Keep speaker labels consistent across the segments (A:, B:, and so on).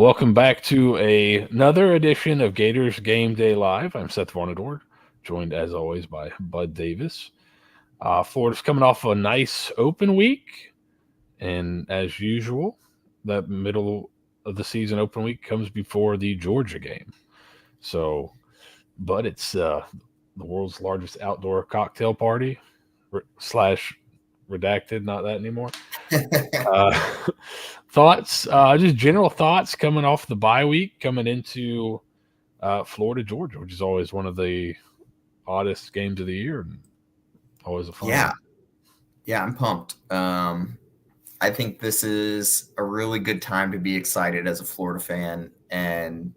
A: Welcome back to another edition of Gators Game Day Live. I'm Seth Varnadore, joined as always by Bud Davis. Florida's coming off a nice open week, and as usual, that middle of the season open week comes before the Georgia game. So, Bud, it's the world's largest outdoor cocktail party slash redacted, not that anymore. Uh, thoughts, just general thoughts coming off the bye week, coming into Florida, Georgia, which is always one of the oddest games of the year and always a fun
B: Yeah,
A: one.
B: yeah, I'm pumped. I think this is a really good time to be excited as a Florida fan. And,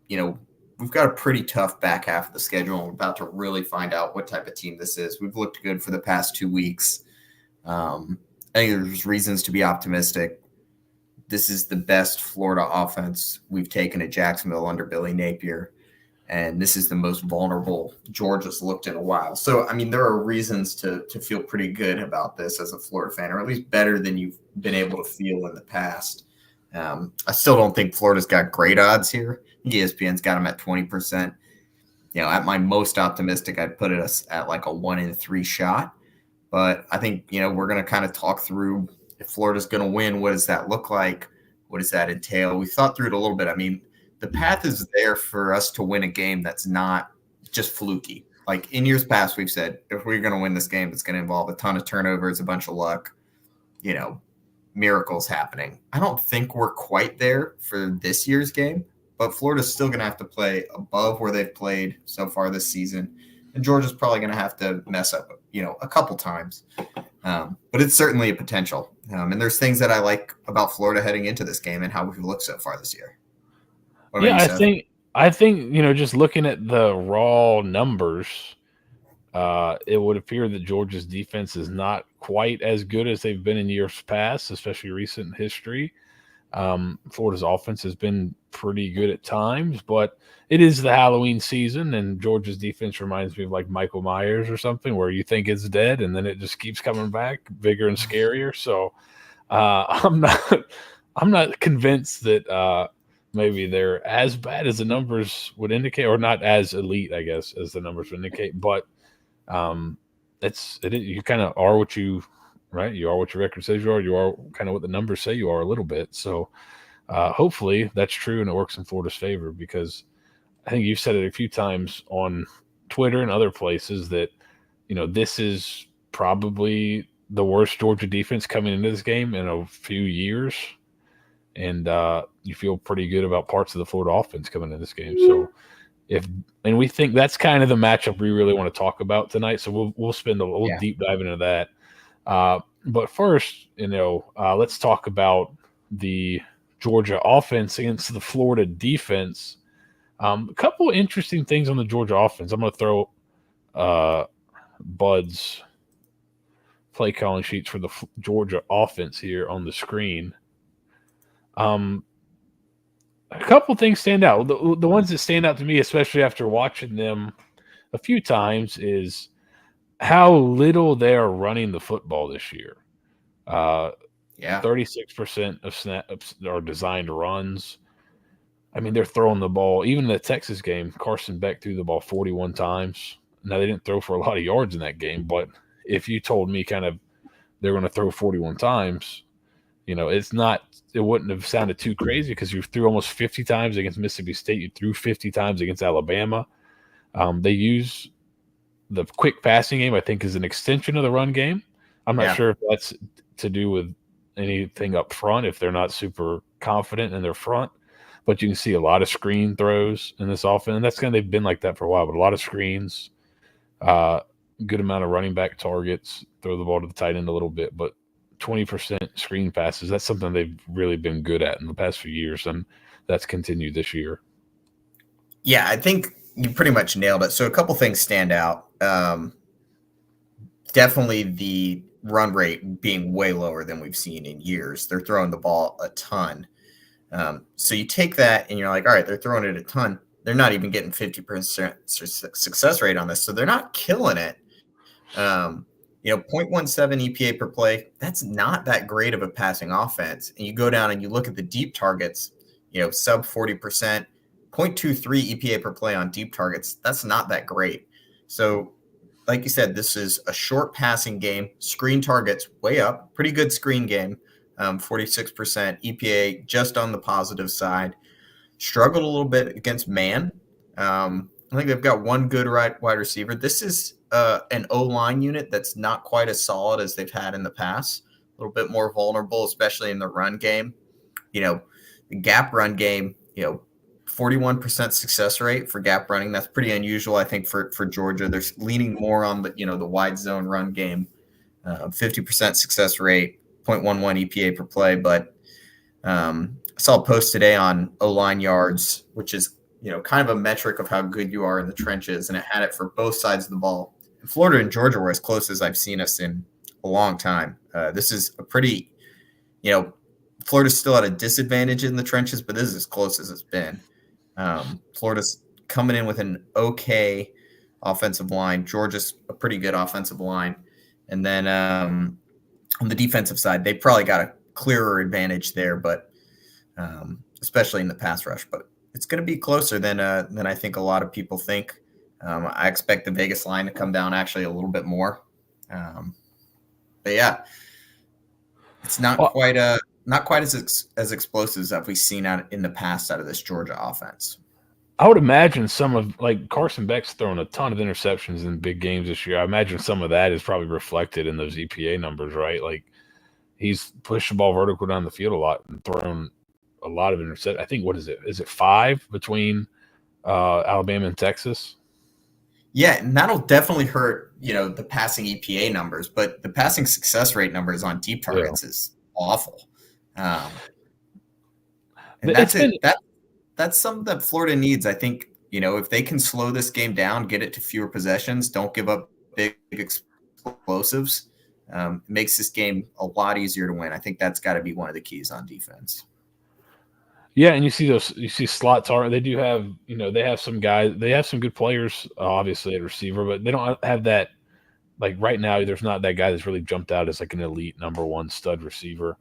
B: we've got a pretty tough back half of the schedule, and we're about to really find out what type of team this is. We've looked good for the past 2 weeks. I think there's reasons to be optimistic. This is the best Florida offense we've taken at Jacksonville under Billy Napier. And this is the most vulnerable Georgia's looked in a while. So, I mean, there are reasons to feel pretty good about this as a Florida fan, or at least better than you've been able to feel in the past. I still don't think Florida's got great odds here. ESPN's got them at 20%. At my most optimistic, I'd put it at like a 1 in 3 shot. But I think, we're going to kind of talk through if Florida's going to win, what does that look like? What does that entail? We thought through it a little bit. I mean, the path is there for us to win a game that's not just fluky. Like in years past, we've said, if we're going to win this game, it's going to involve a ton of turnovers, a bunch of luck, miracles happening. I don't think we're quite there for this year's game, but Florida's still going to have to play above where they've played so far this season. And Georgia's probably going to have to mess up, a couple times. But it's certainly a potential. And there's things that I like about Florida heading into this game and how we've looked so far this year. What about
A: Yeah,
B: you,
A: I
B: Seth?
A: think I think just looking at the raw numbers, it would appear that Georgia's defense is not quite as good as they've been in years past, especially recent history. Florida's offense has been pretty good at times, but it is the Halloween season, and Georgia's defense reminds me of like Michael Myers or something, where you think it's dead and then it just keeps coming back bigger and scarier. So I'm not I'm not convinced that maybe they're as bad as the numbers would indicate, or not as elite, I guess, as the numbers would indicate. But um, you kind of are what you right. You are what your record says you are. You are kind of what the numbers say you are a little bit. So hopefully that's true and it works in Florida's favor, because I think you've said it a few times on Twitter and other places that this is probably the worst Georgia defense coming into this game in a few years, and you feel pretty good about parts of the Florida offense coming in this game. So and we think that's kind of the matchup we really want to talk about tonight. So we'll spend a little
B: Yeah.
A: deep dive into that. But first, let's talk about the Georgia offense against the Florida defense. A couple interesting things on the Georgia offense. I'm going to throw Bud's play calling sheets for the Georgia offense here on the screen. A couple things stand out. The ones that stand out to me, especially after watching them a few times, is how little they are running the football this year.
B: Yeah.
A: 36% of snaps are designed runs. I mean, they're throwing the ball. Even in the Texas game, Carson Beck threw the ball 41 times. Now, they didn't throw for a lot of yards in that game, but if you told me kind of they're going to throw 41 times, it wouldn't have sounded too crazy, because you threw almost 50 times against Mississippi State. You threw 50 times against Alabama. They use the quick passing game, I think, is an extension of the run game. I'm not
B: Yeah.
A: sure if that's to do with anything up front, if they're not super confident in their front, but you can see a lot of screen throws in this offense. And that's they've been like that for a while, but a lot of screens, good amount of running back targets, throw the ball to the tight end a little bit, but 20% screen passes, that's something they've really been good at in the past few years, and that's continued this year.
B: Yeah, I think you pretty much nailed it. So a couple things stand out. Definitely the run rate being way lower than we've seen in years. They're throwing the ball a ton. So you take that and you're like, all right, they're throwing it a ton. They're not even getting 50% success rate on this. So they're not killing it. 0.17 EPA per play, that's not that great of a passing offense. And you go down and you look at the deep targets, sub 40%, 0.23 EPA per play on deep targets. That's not that great. So, like you said, this is a short passing game. Screen targets way up. Pretty good screen game. 46% EPA just on the positive side. Struggled a little bit against man. I think they've got one good wide receiver. This is an O-line unit that's not quite as solid as they've had in the past. A little bit more vulnerable, especially in the run game. The gap run game, 41% success rate for gap running. That's pretty unusual, I think, for Georgia. They're leaning more on the wide zone run game. 50% success rate, 0.11 EPA per play. But I saw a post today on O-line yards, which is kind of a metric of how good you are in the trenches, and it had it for both sides of the ball. And Florida and Georgia were as close as I've seen us in a long time. This is a pretty, Florida's still at a disadvantage in the trenches, but this is as close as it's been. Florida's coming in with an okay offensive line. Georgia's a pretty good offensive line. And then on the defensive side, they probably got a clearer advantage there, but especially in the pass rush. But it's going to be closer than I think a lot of people think. I expect the Vegas line to come down actually a little bit more. But yeah, it's not quite as explosive as we've seen out in the past out of this Georgia offense.
A: I would imagine some of Carson Beck's thrown a ton of interceptions in big games this year. I imagine some of that is probably reflected in those EPA numbers, right? Like he's pushed the ball vertical down the field a lot and thrown a lot of interceptions. I think, what is it? Is it 5 between Alabama and Texas?
B: Yeah, and that'll definitely hurt, the passing EPA numbers, but the passing success rate numbers on deep targets is awful. And that's something that Florida needs. I think, if they can slow this game down, get it to fewer possessions, don't give up big explosives, it makes this game a lot easier to win. I think that's got to be one of the keys on defense.
A: Yeah, and you see slots are they do have, they have some guys, they have some good players, obviously at receiver, but they don't have that, right now, there's not that guy that's really jumped out as an elite number one stud receiver.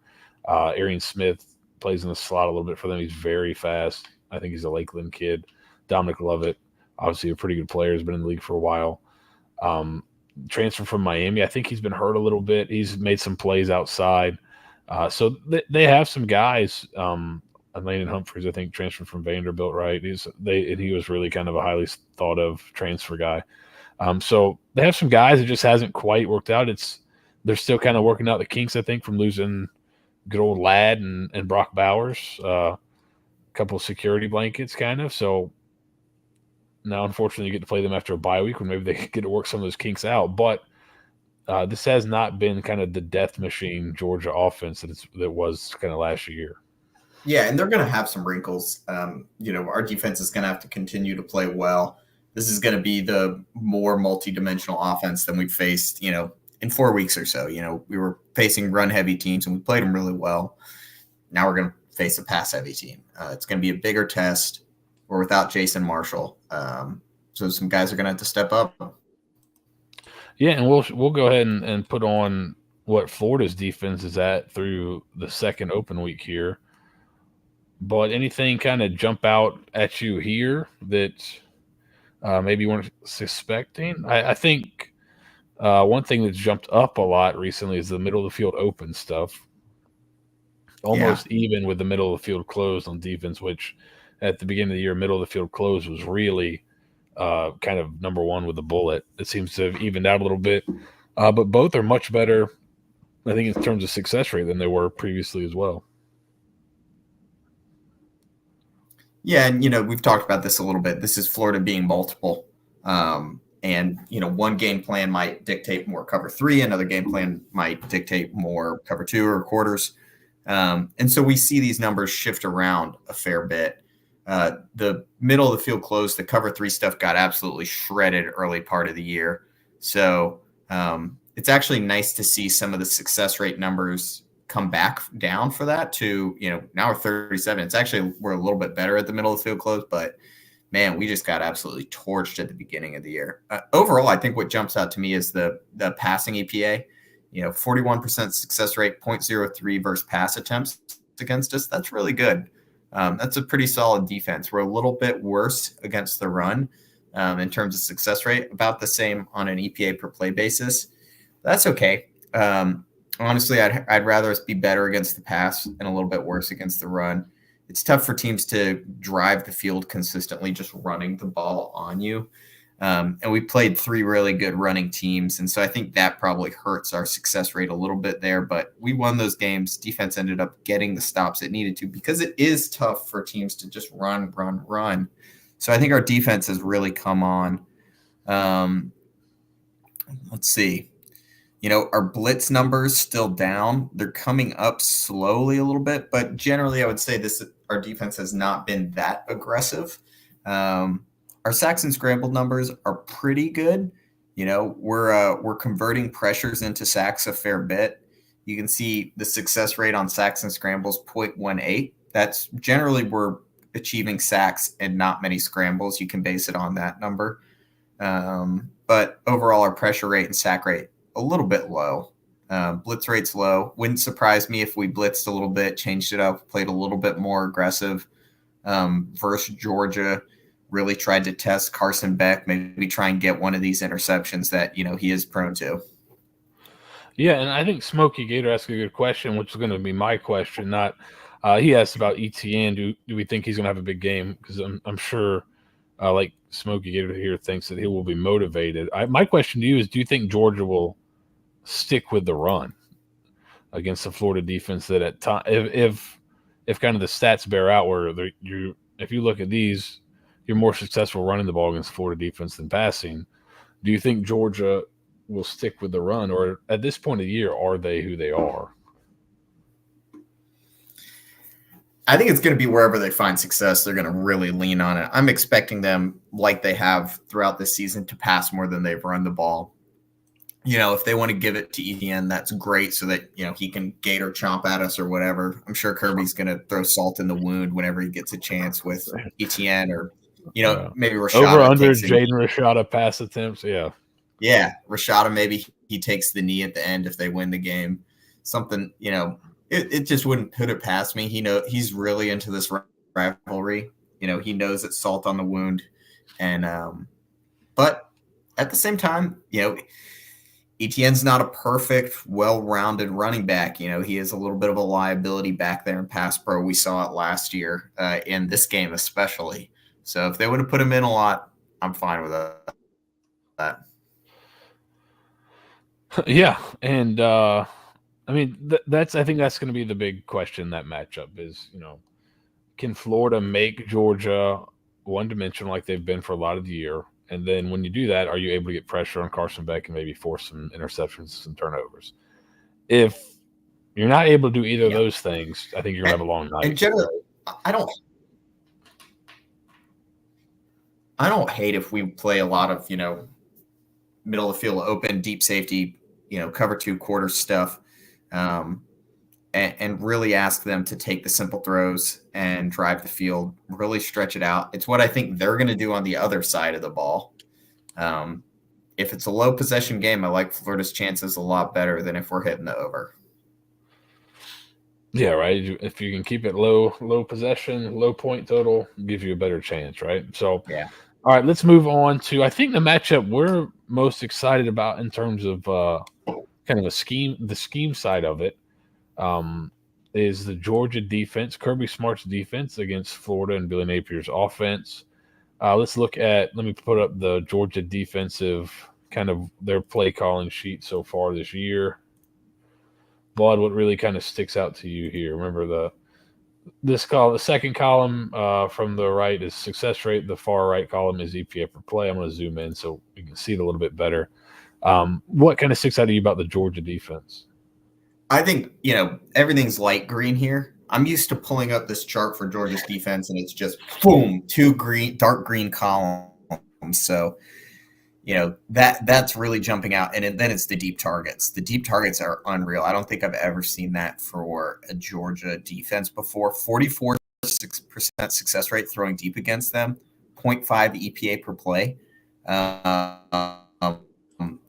A: Arian Smith plays in the slot a little bit for them. He's very fast. I think he's a Lakeland kid. Dominic Lovett, obviously a pretty good player, has been in the league for a while. Transfer from Miami. I think he's been hurt a little bit. He's made some plays outside. So they have some guys. Landon Humphreys, I think, transferred from Vanderbilt, right? He was really kind of a highly thought of transfer guy. So they have some guys. It just hasn't quite worked out. They're still kind of working out the kinks, I think, from losing good old Ladd and Brock Bowers, a couple of security blankets, kind of. So now, unfortunately, you get to play them after a bye week when maybe they get to work some of those kinks out. But this has not been kind of the death machine Georgia offense that was kind of last year.
B: Yeah, and they're going to have some wrinkles. Our defense is going to have to continue to play well. This is going to be the more multi-dimensional offense than we've faced, in 4 weeks or so. We were facing run-heavy teams, and we played them really well. Now we're going to face a pass-heavy team. It's going to be a bigger test. We're without Jason Marshall. So some guys are going to have to step up.
A: Yeah, and we'll go ahead and put on what Florida's defense is at through the second open week here. But anything kind of jump out at you here that maybe you weren't suspecting? I think one thing that's jumped up a lot recently is the middle of the field open stuff. Almost even with the middle of the field closed on defense, which at the beginning of the year, middle of the field closed was really kind of number one with the bullet. It seems to have evened out a little bit. But both are much better, I think, in terms of success rate than they were previously as well.
B: Yeah, and we've talked about this a little bit. This is Florida being multiple, and one game plan might dictate more cover 3, another game plan might dictate more cover 2 or quarters, and so we see these numbers shift around a fair bit. The middle of the field closed, the cover 3 stuff got absolutely shredded early part of the year. So it's actually nice to see some of the success rate numbers come back down for that to, now we're 37. It's actually, we're a little bit better at the middle of the field close, but man, we just got absolutely torched at the beginning of the year. Overall, I think what jumps out to me is the passing EPA, 41% success rate, 0.03 versus pass attempts against us. That's really good. That's a pretty solid defense. We're a little bit worse against the run in terms of success rate, about the same on an EPA per play basis. That's okay. Honestly, I'd rather us be better against the pass and a little bit worse against the run. It's tough for teams to drive the field consistently just running the ball on you. And we played 3 really good running teams. And so I think that probably hurts our success rate a little bit there. But we won those games. Defense ended up getting the stops it needed to, because it is tough for teams to just run. So I think our defense has really come on. Let's see. Our blitz numbers still down. They're coming up slowly a little bit, but generally I would say our defense has not been that aggressive. Our sacks and scrambled numbers are pretty good. We're converting pressures into sacks a fair bit. You can see the success rate on sacks and scrambles 0.18. That's generally we're achieving sacks and not many scrambles. You can base it on that number. But overall, our pressure rate and sack rate a little bit low. Blitz rate's low. Wouldn't surprise me if we blitzed a little bit, changed it up, played a little bit more aggressive. Versus Georgia, really tried to test Carson Beck, maybe try and get one of these interceptions that he is prone to.
A: Yeah, and I think Smokey Gator asked a good question, which is going to be my question. Not he asked about ETN. Do we think he's going to have a big game? Because I'm sure, like Smokey Gator here thinks that he will be motivated. My question to you is: do you think Georgia will stick with the run against the Florida defense? That at time, if kind of the stats bear out, where if you look at these, you're more successful running the ball against the Florida defense than passing. Do you think Georgia will stick with the run, or at this point of the year, are they who they are?
B: I think it's going to be wherever they find success, they're going to really lean on it. I'm expecting them, like they have throughout this season, to pass more than they've run the ball. If they want to give it to Etienne, that's great, so that he can Gator chomp at us or whatever. I'm sure Kirby's going to throw salt in the wound whenever he gets a chance with Etienne, or maybe Rashada
A: over under Jaden Rashada pass attempts.
B: Yeah, Rashada, maybe he takes the knee at the end if they win the game. Something, it just wouldn't put it past me. He's really into this rivalry. He knows it's salt on the wound. And but at the same time, Etienne's not a perfect, well-rounded running back. He is a little bit of a liability back there in pass pro. We saw it last year in this game especially. So if they would have put him in a lot, I'm fine with that.
A: Yeah, and I think that's going to be the big question in that matchup is, can Florida make Georgia one-dimensional like they've been for a lot of the year? And then when you do that, are you able to get pressure on Carson Beck and maybe force some interceptions, some turnovers? If you're not able to do either of those things, I think you're going to have a long night.
B: And generally, I don't hate if we play a lot of, middle of the field open, deep safety, cover 2 quarter stuff, and really ask them to take the simple throws and drive the field, really stretch it out. It's what I think they're going to do on the other side of the ball. If it's a low possession game, I like Florida's chances a lot better than if we're hitting the over.
A: Yeah, right. If you can keep it low possession, low point total, gives you a better chance, right? So,
B: yeah.
A: All right, let's move on to, I think, the matchup we're most excited about in terms of kind of the scheme side of it, is the Georgia defense, Kirby Smart's defense against Florida and Billy Napier's offense. Let me put up the Georgia defensive, kind of their play calling sheet so far this year. Vlad, what really kind of sticks out to you here? Remember the second column from the right is success rate. The far right column is EPA per play. I'm going to zoom in so you can see it a little bit better. What kind of sticks out to you about the Georgia defense?
B: I think, everything's light green here. I'm used to pulling up this chart for Georgia's defense, and it's just boom, 2 dark green columns. So, that's really jumping out. And then it's the deep targets. The deep targets are unreal. I don't think I've ever seen that for a Georgia defense before. 44% success rate throwing deep against them, 0.5 EPA per play.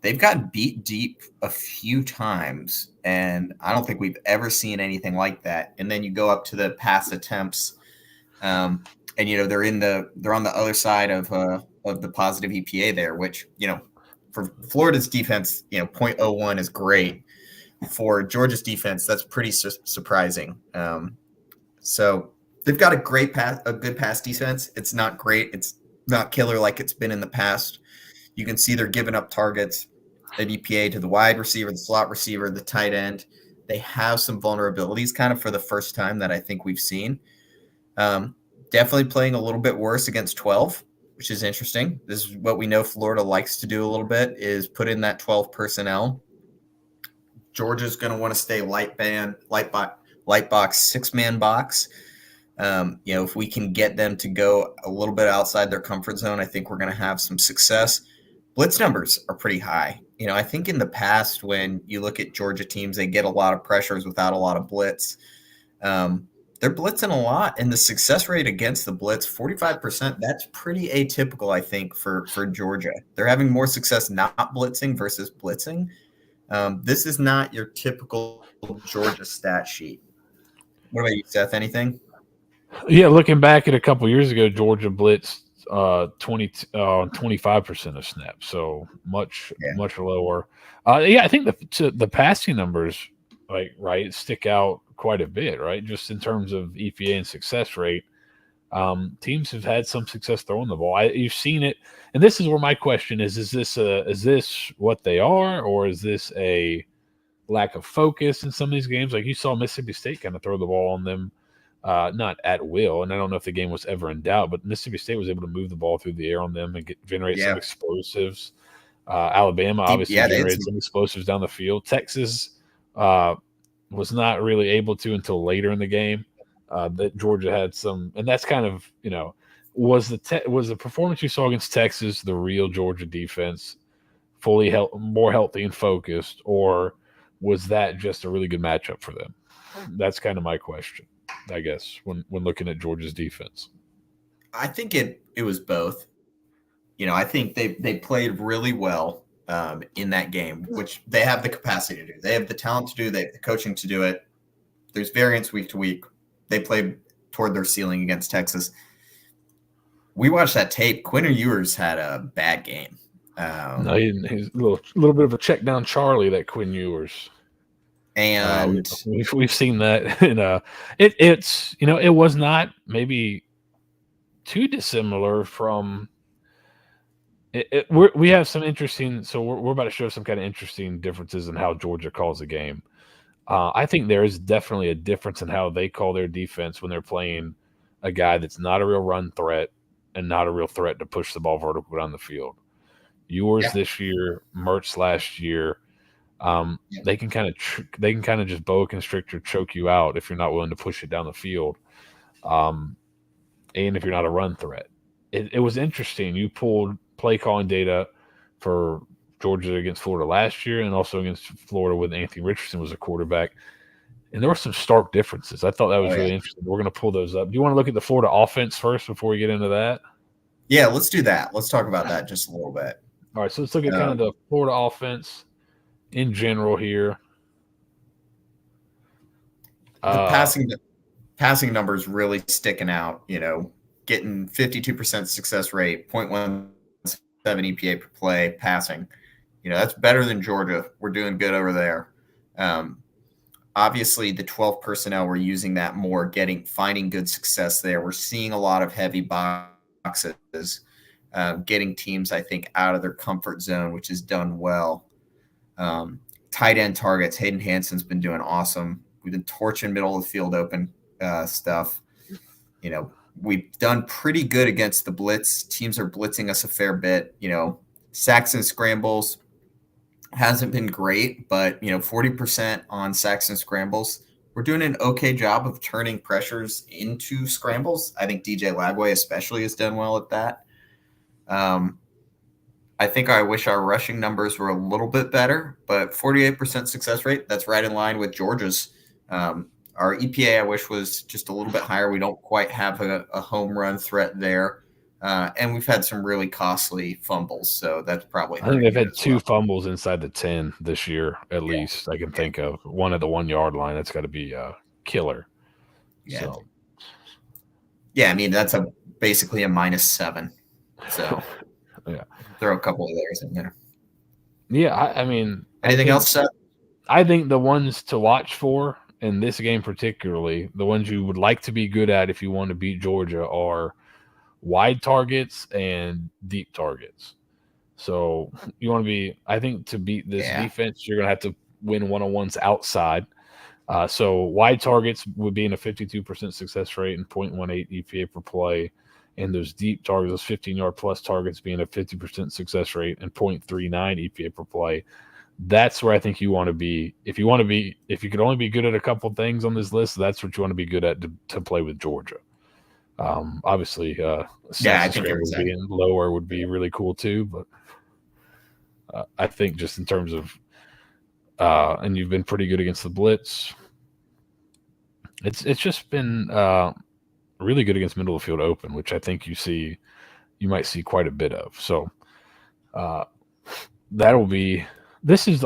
B: They've gotten beat deep a few times, and I don't think we've ever seen anything like that. And then you go up to the pass attempts. And they're on the other side of the positive EPA there, which for Florida's defense, 0.01 is great. For Georgia's defense, that's pretty surprising. So they've got a good pass defense. It's not great. It's not killer like it's been in the past. You can see they're giving up targets at EPA to the wide receiver, the slot receiver, the tight end. They have some vulnerabilities kind of for the first time that I think we've seen. Definitely playing a little bit worse against 12, which is interesting. This is what we know Florida likes to do a little bit, is put in that 12 personnel. Georgia's going to want to stay light box, 6-man box. If we can get them to go a little bit outside their comfort zone, I think we're going to have some success. Blitz numbers are pretty high. I think in the past, when you look at Georgia teams, they get a lot of pressures without a lot of blitz. They're blitzing a lot, and the success rate against the blitz, 45%, that's pretty atypical, I think, for Georgia. They're having more success not blitzing versus blitzing. This is not your typical Georgia stat sheet. What about you, Seth? Anything?
A: Yeah, looking back at a couple years ago, Georgia blitzed 25% of snaps, so much lower. I think the passing numbers stick out quite a bit, right? Just in terms of EPA and success rate. Teams have had some success throwing the ball. You've seen it, and this is where my question is: is this what they are, or is this a lack of focus in some of these games? Like you saw Mississippi State kind of throw the ball on them, not at will, and I don't know if the game was ever in doubt, but Mississippi State was able to move the ball through the air on them and generate some explosives. Alabama obviously generated some explosives down the field. Texas was not really able to until later in the game. That Georgia had some, and that's kind of was the performance you saw against Texas the real Georgia defense, fully more healthy and focused, or was that just a really good matchup for them? That's kind of my question, I guess, when looking at Georgia's defense.
B: I think it was both. I think they played really well in that game, which they have the capacity to do. They have the talent to do. They have the coaching to do it. There's variance week to week. They played toward their ceiling against Texas. We watched that tape. Quinn Ewers had a bad game.
A: No, he's a little bit of a check down Charlie, that Quinn Ewers.
B: And
A: we've seen that. And it was not maybe too dissimilar from it. We have some interesting. So we're about to show some kind of interesting differences in how Georgia calls a game. I think there is definitely a difference in how they call their defense when they're playing a guy that's not a real run threat and not a real threat to push the ball vertical down the field. Ewers this year, Mertz last year. They can kind of just boa constrictor choke you out if you're not willing to push it down the field, and if you're not a run threat. It was interesting. You pulled play calling data for Georgia against Florida last year, and also against Florida when Anthony Richardson was a quarterback. And there were some stark differences. I thought that was really interesting. We're going to pull those up. Do you want to look at the Florida offense first before we get into that?
B: Yeah, let's do that. Let's talk about that just a little bit.
A: All right, so let's look at kind of the Florida offense in general here.
B: The passing numbers really sticking out, getting 52% success rate, 0.17 EPA per play passing. That's better than Georgia. We're doing good over there. Obviously, the 12 personnel, we're using that more, finding good success there. We're seeing a lot of heavy boxes, getting teams, I think, out of their comfort zone, which is done well. Tight end targets, Hayden Hanson's been doing awesome. We've been torching middle of the field open stuff. We've done pretty good against the blitz. Teams are blitzing us a fair bit. Sacks and scrambles hasn't been great, but 40% on sacks and scrambles. We're doing an okay job of turning pressures into scrambles. I think DJ Lagway especially has done well at that. I think I wish our rushing numbers were a little bit better, but 48% success rate, that's right in line with Georgia's. Our EPA, I wish, was just a little bit higher. We don't quite have a home run threat there. And we've had some really costly fumbles, so that's probably.
A: I think they've had two fumbles inside the 10 this year, at least I can think of. One at the 1 yard line. That's got to be a killer.
B: Yeah. So. Yeah, I mean that's a basically a -7. So
A: Yeah.
B: throw a couple of theirs in there.
A: Yeah, I mean,
B: Anything else, Seth?
A: I think the ones to watch for in this game particularly, the ones you would like to be good at if you want to beat Georgia are wide targets and deep targets. So you want to be, I think, to beat this
B: Yeah.
A: defense, you're going to have to win one-on-ones outside. So wide targets would be in a 52% success rate and 0.18 EPA per play. And those deep targets, those 15-yard plus targets, being a 50% success rate and 0.39 EPA per play. That's where I think you want to be. If you want to be, if you could only be good at a couple things on this list, that's what you want to be good at to play with Georgia. Obviously,
B: Yeah,
A: snaps
B: I
A: and
B: think you're
A: scrambles
B: exactly.
A: being lower would be
B: Yeah.
A: really cool too. But I think just in terms of, and you've been pretty good against the blitz. It's just been really good against middle of the field open, which I think you might see quite a bit of. So uh, that'll be this is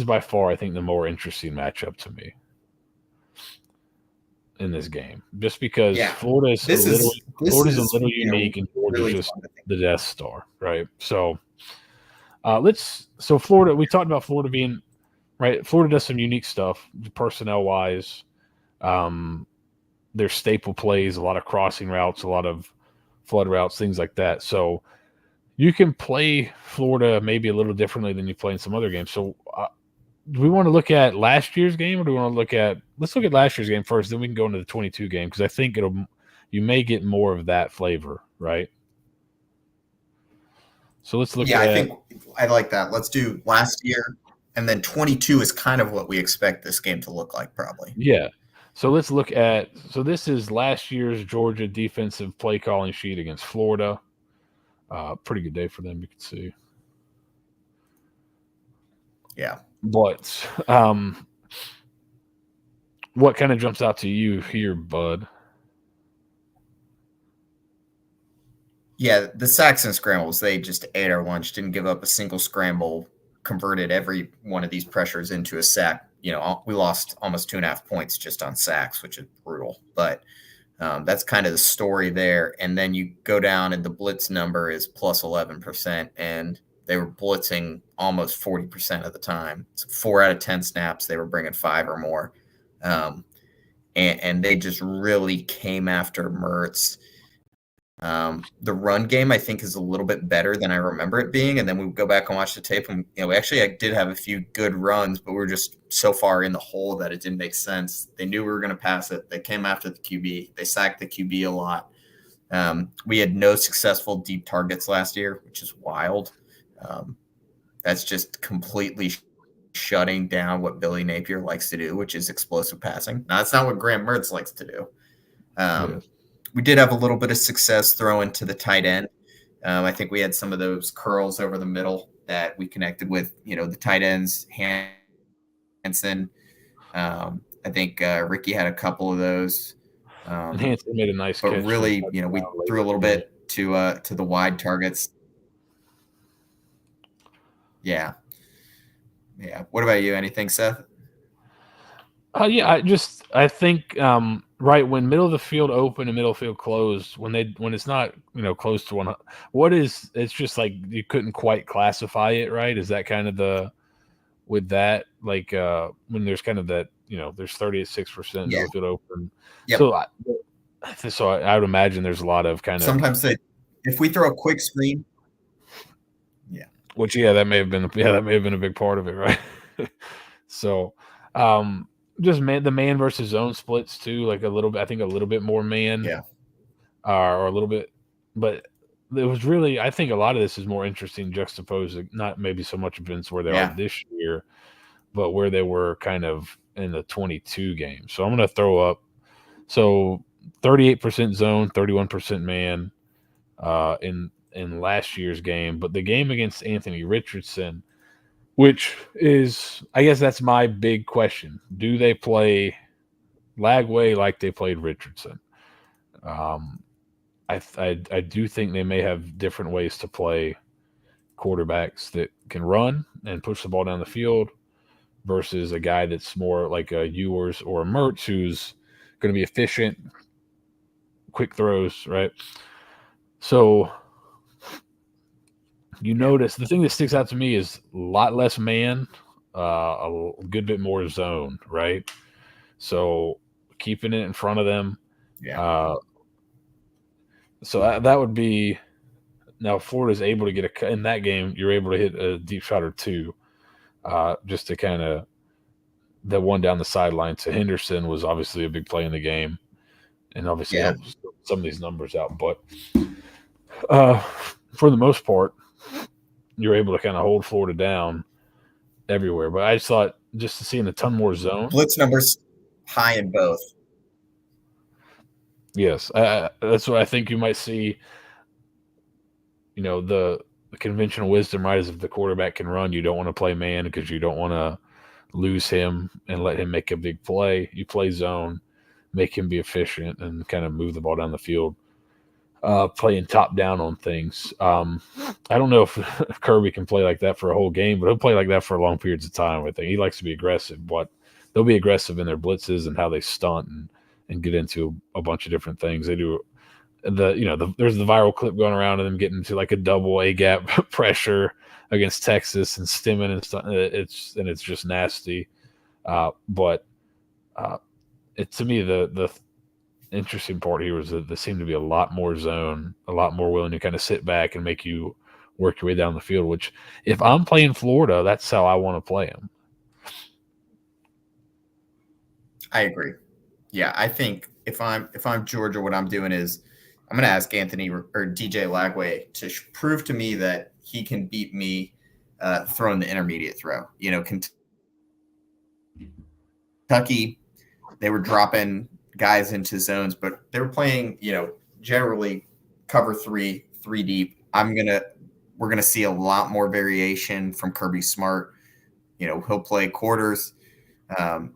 A: by far I think the more interesting matchup to me in this game, just because
B: Yeah. This
A: Florida's a
B: is
A: little unique and Georgia's
B: really
A: just
B: fun to think.
A: the Death Star, right? So let's so Florida. We talked about Florida being right. Florida does some unique stuff personnel wise. Um, their staple plays, a lot of crossing routes, a lot of flood routes, things like that. So you can play Florida maybe a little differently than you play in some other games. So do we want to look at last year's game, or do we want to look at let's look at last year's game first, then we can go into the 22 game because I think it'll you may get more of that flavor, right? So let's look
B: Yeah, I
A: at
B: think I like that. Let's do last year, and then 22 is kind of what we expect this game to look like, probably.
A: yeah. So let's look at so this is last year's Georgia defensive play calling sheet against Florida. Pretty good day for them, you can see.
B: Yeah.
A: But what kind of jumps out to you here, bud?
B: Yeah, the Saxon scrambles, they just ate our lunch, didn't give up a single scramble, converted every one of these pressures into a sack. We lost almost 2.5 points just on sacks, which is brutal. But that's kind of the story there. And then you go down, and the blitz number is plus 11%, and they were blitzing almost 40% of the time. So 4 out of 10 snaps, they were bringing 5 or more. And they just really came after Mertz. The run game, I think, is a little bit better than I remember it being. And then we go back and watch the tape, and I did have a few good runs, but we were just so far in the hole that it didn't make sense. They knew we were going to pass it. They came after the QB. They sacked the QB a lot. We had no successful deep targets last year, which is wild. That's just completely shutting down what Billy Napier likes to do, which is explosive passing. Now, that's not what Graham Mertz likes to do.
A: Yes.
B: We did have a little bit of success throwing to the tight end. I think we had some of those curls over the middle that we connected with, the tight ends, Hansen. I think Ricky had a couple of those.
A: And Hanson made a nice
B: But
A: catch for a
B: really, we
A: touchdown late
B: threw a
A: in the
B: little
A: game.
B: bit to the wide targets. Yeah. Yeah. What about you? Anything, Seth?
A: Yeah, I think right when middle of the field open and middle of the field closed, when it's not close to one, it's just like you couldn't quite classify it right. Is that kind of the with that like when there's kind of that there's 36%
B: Yeah.
A: middle of the field open,
B: Yep.
A: so I would imagine there's a lot of kind of
B: Sometimes if we throw a quick screen, yeah.
A: which that may have been a big part of it, right? So just the man versus zone splits too, like a little bit. I think a little bit more man,
B: Yeah.
A: or a little bit, but it was really. I think a lot of this is more interesting juxtaposed, not maybe so much against where they are
B: Yeah.
A: this year, but where they were kind of in the 22 game. So I'm going to throw up. So 38% zone, 31% man, in last year's game, but the game against Anthony Richardson, which is, I guess that's my big question. Do they play Lagway like they played Richardson? I do think they may have different ways to play quarterbacks that can run and push the ball down the field versus a guy that's more like a Ewers or a Mertz who's going to be efficient, quick throws, right? So you notice the thing that sticks out to me is a lot less man, a good bit more zone, right? So keeping it in front of them.
B: Yeah.
A: Uh, so that would be now. Florida's able to get in that game. You're able to hit a deep shot or two, just to kind of the one down the sideline to Henderson was obviously a big play in the game, and obviously
B: Yeah.
A: helps some of these numbers out. But uh, for the most part, you're able to kind of hold Florida down everywhere. But I just thought just seeing a ton more zone.
B: Blitz numbers high in both.
A: Yes, that's what I think you might see. You know, the conventional wisdom, right, is if the quarterback can run, you don't want to play man because you don't want to lose him and let him make a big play. You play zone, make him be efficient, and kind of move the ball down the field. Playing top down on things. I don't know if Kirby can play like that for a whole game, but he'll play like that for long periods of time. I think he likes to be aggressive, but they'll be aggressive in their blitzes and how they stunt and get into a bunch of different things. They do there's the viral clip going around of them getting into like a double A gap pressure against Texas and stimming and stuff. It's just nasty. But to me the interesting part here was that there seemed to be a lot more zone, a lot more willing to kind of sit back and make you work your way down the field, which if I'm playing Florida, that's how I want to play them.
B: I agree. Yeah, I think if I'm Georgia, what I'm doing is I'm going to ask Anthony or DJ Lagway to prove to me that he can beat me throwing the intermediate throw. You know, Kentucky, they were dropping guys into zones, but they were playing, generally cover three deep. We're gonna see a lot more variation from Kirby Smart. He'll play quarters. Why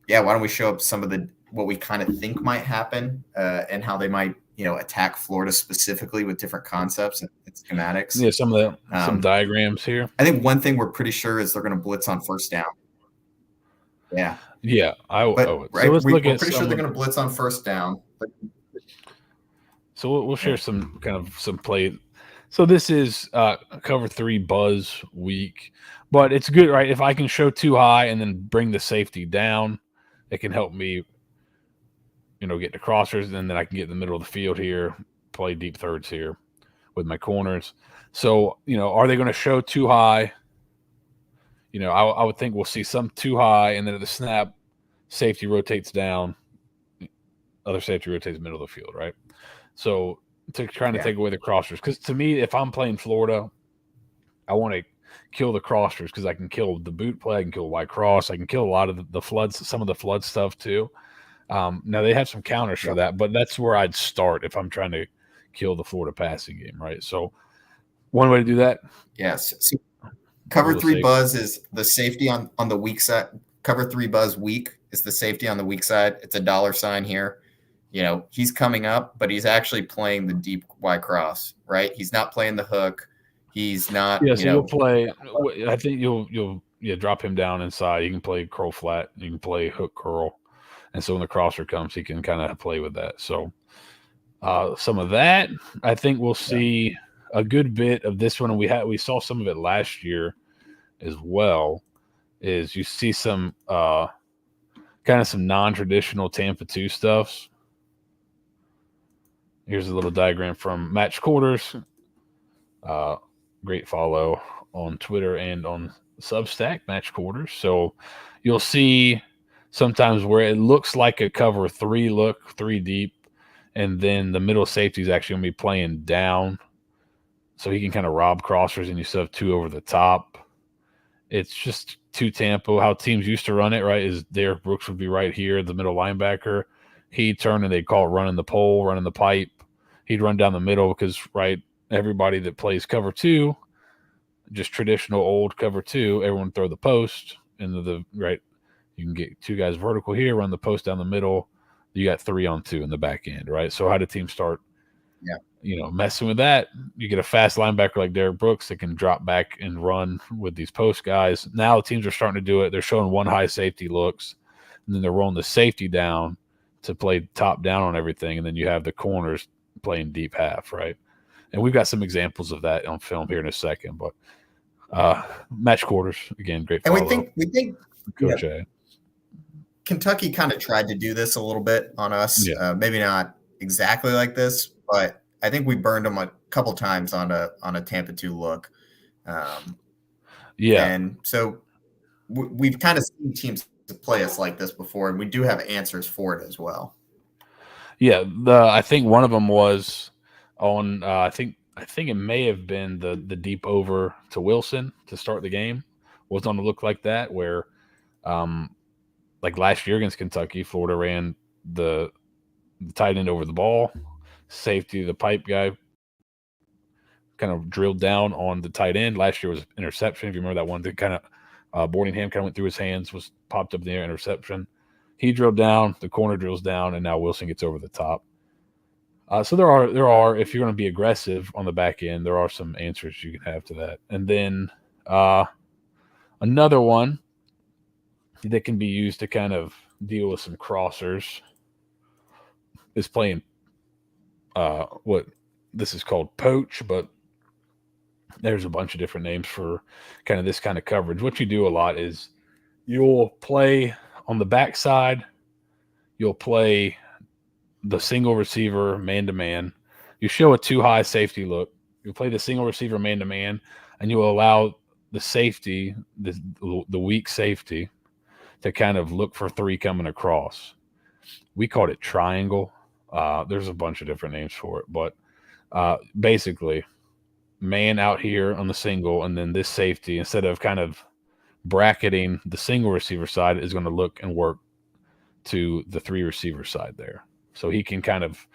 B: don't we show up some of what we kind of think might happen and how they might, attack Florida specifically with different concepts and schematics.
A: Yeah, some diagrams here.
B: I think one thing we're pretty sure is they're going to blitz on first down. Yeah.
A: Yeah,
B: right,
A: so let's
B: we're
A: look at
B: pretty sure they're going to blitz on first down.
A: So we'll share some play. So this is cover 3 buzz week, but it's good, right? If I can show too high and then bring the safety down, it can help me, get to crossers, and then I can get in the middle of the field here, play deep thirds here with my corners. So, are they going to show too high? I would think we'll see some too high, and then at the snap, safety rotates down, other safety rotates middle of the field, right? So trying to take away the crossers, because to me, if I'm playing Florida, I want to kill the crossers because I can kill the boot play, I can kill wide cross, I can kill a lot of the floods, some of the flood stuff too. Now they have some counters for that, but that's where I'd start if I'm trying to kill the Florida passing game, right? So one way to do that,
B: yes. So cover 3 buzz is the safety on the weak side. Cover 3 buzz weak is the safety on the weak side. It's a $sign here. He's coming up, but he's actually playing the deep wide cross, right? He's not playing the hook. He's not.
A: Yeah, so you'll play. I think you'll drop him down inside. You can play curl flat. You can play hook curl, and so when the crosser comes, he can kind of play with that. So some of that, I think we'll see a good bit of this one. We saw some of it last year as well. Is you see some kind of some non-traditional Tampa 2 stuffs. Here's a little diagram from Match Quarters. Great follow on Twitter and on Substack, Match Quarters. So you'll see sometimes where it looks like a cover 3 look, 3 deep, and then the middle safety is actually going to be playing down. So he can kind of rob crossers and you still have 2 over the top. It's just too Tampa. How teams used to run it, right, is Derek Brooks would be right here, the middle linebacker. He'd turn and they'd call it running the pole, running the pipe. He'd run down the middle because, right, everybody that plays cover 2, just traditional old cover 2, everyone throw the post into the right. You can get 2 guys vertical here, run the post down the middle. You got 3 on 2 in the back end, right? So how do teams start? Messing with that? You get a fast linebacker like Derek Brooks that can drop back and run with these post guys. Now teams are starting to do it. They're showing 1 high safety looks, and then they're rolling the safety down to play top down on everything, and then you have the corners playing deep half, right? And we've got some examples of that on film here in a second. But match quarters again, great
B: And
A: follow up,
B: we think
A: Coach A.
B: Kentucky kind of tried to do this a little bit on us.
A: Yeah,
B: Maybe not exactly like this, but I think we burned them a couple times on a Tampa 2 look.
A: yeah,
B: And so we've kind of seen teams play us like this before, and we do have answers for it as well.
A: yeah. I think one of them was on. I think it may have been the deep over to Wilson to start the game was on a look like that where, like last year against Kentucky, Florida ran the tight end over the ball, safety the pipe guy kind of drilled down on the tight end. Last year was interception. If you remember that one, that kind of Boardingham kind of went through his hands, was popped up in the air, interception. He drilled down, the corner drills down, and now Wilson gets over the top. So there are if you're going to be aggressive on the back end, there are some answers you can have to that. And then another one that can be used to kind of deal with some crossers is playing what this is called poach, but there's a bunch of different names for kind of this kind of coverage. What you do a lot is you'll play on the backside, you'll play the single receiver man to man. You show a too high safety look. You'll play the single receiver man to man, and you'll allow the safety, the weak safety, to kind of look for three coming across. We called it triangle. There's a bunch of different names for it, but basically, man out here on the single, and then this safety, instead of kind of bracketing the single receiver side, is going to look and work to the three receiver side there. So he can kind of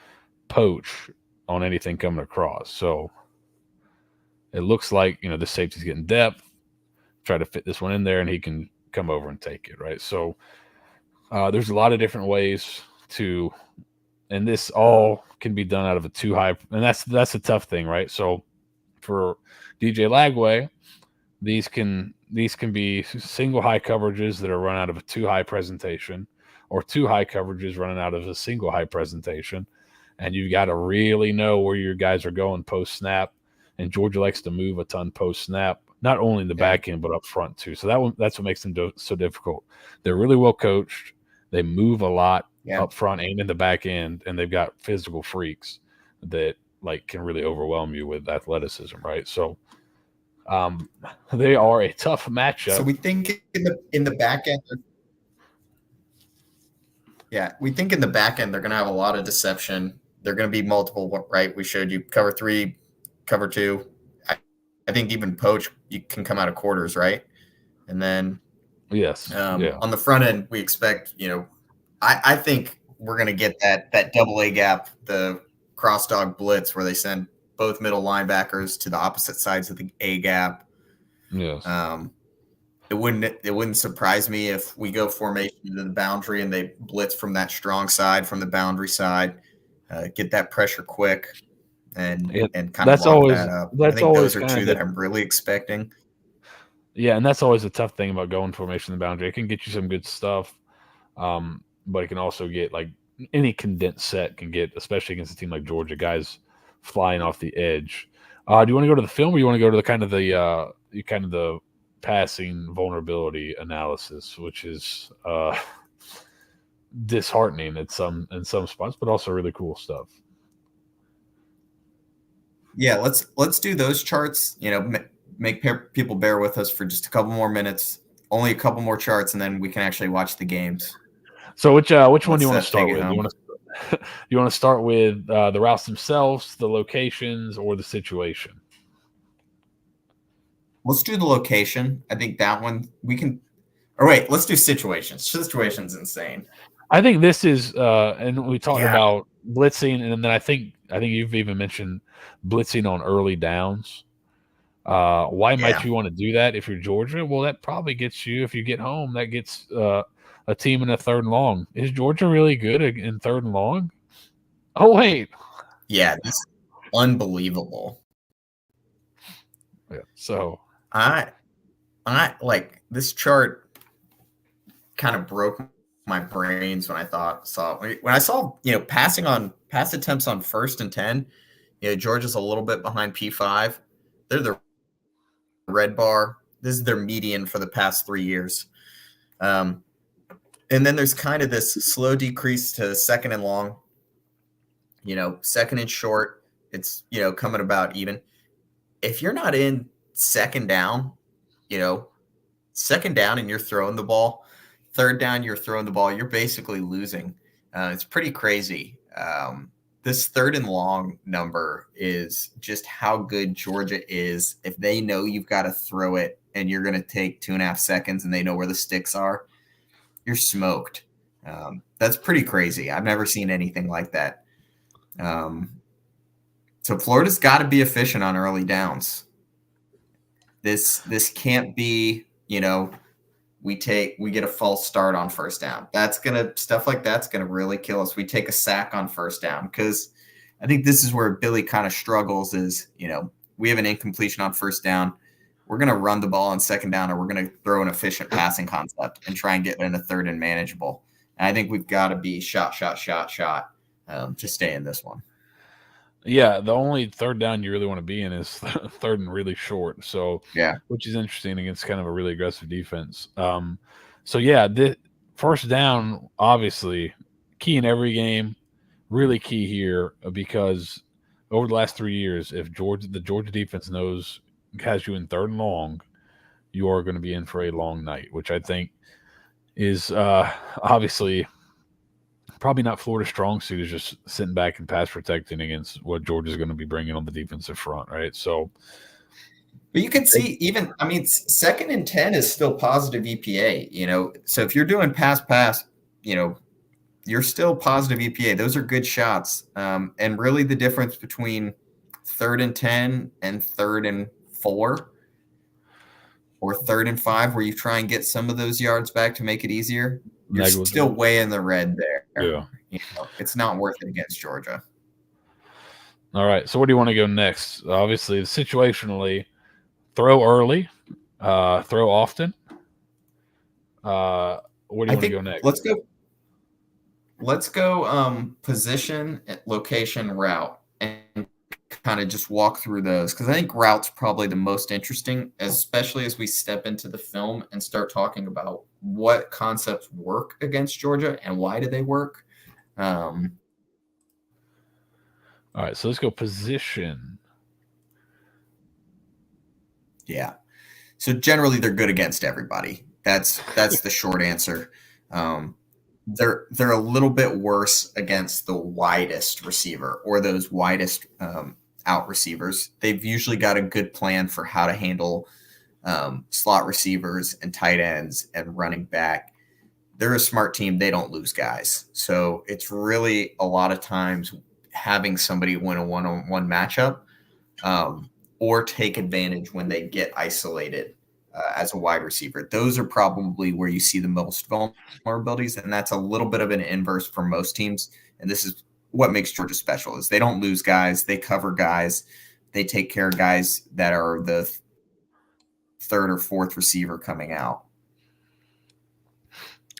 A: poach on anything coming across. So it looks like, the safety's getting depth, try to fit this one in there, and he can come over and take it, right? So there's a lot of different ways to, and this all can be done out of a too high, and that's a tough thing, right? So for DJ Lagway, these can be single high coverages that are run out of a too high presentation, or too high coverages running out of a single high presentation, and you've got to really know where your guys are going post snap. And Georgia likes to move a ton post snap, not only in the back end but up front too. So that's what makes them so difficult. They're really well coached. They move a lot up front and in the back end, and they've got physical freaks that can really overwhelm you with athleticism, right? So they are a tough matchup.
B: So we think in the back end. Yeah, we think in the back end they're going to have a lot of deception. They're going to be multiple, right? We showed you cover 3, cover 2. I think even poach, you can come out of quarters, right? And then on the front end, we expect, I think we're going to get that double A gap, the cross dog blitz, where they send both middle linebackers to the opposite sides of the A gap.
A: Yes.
B: It wouldn't surprise me if we go formation to the boundary and they blitz from that strong side, from the boundary side, get that pressure quick, and kind of lock that up. I think those are two that I'm really expecting.
A: Yeah, and that's always a tough thing about going formation in the boundary. It can get you some good stuff, but it can also get any condensed set can get, especially against a team like Georgia, guys flying off the edge. Do you want to go to the film, or you want to go to the passing vulnerability analysis, which is disheartening in some spots, but also really cool stuff?
B: Yeah, let's do those charts. Make people bear with us for just a couple more minutes, only a couple more charts, and then we can actually watch the games.
A: So which one do you want to start with? You want to start with the routes themselves, the locations, or the situation?
B: Let's do the location. I think that one we can. Or wait, let's do situations. Situation's insane.
A: I think this is, and we talked about blitzing, and then I think you've even mentioned blitzing on early downs. Why might you want to do that if you're Georgia? Well, that probably gets you, if you get home, that gets a team in a 3rd and long. Is Georgia really good in 3rd and long? Oh, wait.
B: Yeah, this is unbelievable.
A: Yeah, so
B: I like this chart kind of broke my brains when I saw pass attempts on 1st and 10. Georgia's a little bit behind P5. They're the red bar. This is their median for the past 3 years. And then there's kind of this slow decrease to 2nd and long. 2nd and short, it's coming about even. If you're not in 2nd down, 2nd down and you're throwing the ball, 3rd down you're throwing the ball, you're basically losing. It's pretty crazy. This 3rd and long number is just how good Georgia is. If they know you've got to throw it and you're going to take 2.5 seconds and they know where the sticks are, you're smoked. That's pretty crazy. I've never seen anything like that. So Florida's got to be efficient on early downs. This can't be, we get a false start on 1st down. Stuff like that's gonna really kill us. We take a sack on 1st down, because I think this is where Billy kind of struggles is, we have an incompletion on 1st down. We're gonna run the ball on 2nd down, or we're gonna throw an efficient passing concept and try and get in a 3rd and manageable. And I think we've got to be shot to stay in this one.
A: Yeah, the only 3rd down you really want to be in is 3rd and really short. So
B: Yeah,
A: which is interesting against kind of a really aggressive defense. So yeah, the 1st down, obviously key in every game, really key here, because over the last 3 years, if the Georgia defense has you in 3rd and long, you are going to be in for a long night, which I think is obviously probably not Florida's strong suit, is just sitting back and pass protecting against what Georgia's going to be bringing on the defensive front, right? So,
B: but you can see 2nd and 10 is still positive EPA, so if you're doing pass, you're still positive EPA. Those are good shots. And really the difference between 3rd and 10 and 3rd and 4 or 3rd and 5, where you try and get some of those yards back to make it easier, you're still way in the red there.
A: Yeah.
B: It's not worth it against Georgia.
A: All right. So where do you want to go next? Obviously, situationally, throw early, throw often. Where do you want to go next?
B: Let's go position, location, route, and kind of just walk through those, because I think route's probably the most interesting, especially as we step into the film and start talking about what concepts work against Georgia and why do they work.
A: All right, so let's go position.
B: Yeah. So generally they're good against everybody. That's the short answer. They're a little bit worse against the widest receiver or those widest out receivers. They've usually got a good plan for how to handle slot receivers and tight ends and running back. They're a smart team. They don't lose guys. So it's really a lot of times having somebody win a one-on-one matchup or take advantage when they get isolated as a wide receiver. Those are probably where you see the most vulnerabilities, and that's a little bit of an inverse for most teams. And this is what makes Georgia special, is they don't lose guys. They cover guys. They take care of guys that are the 3rd or 4th receiver coming out.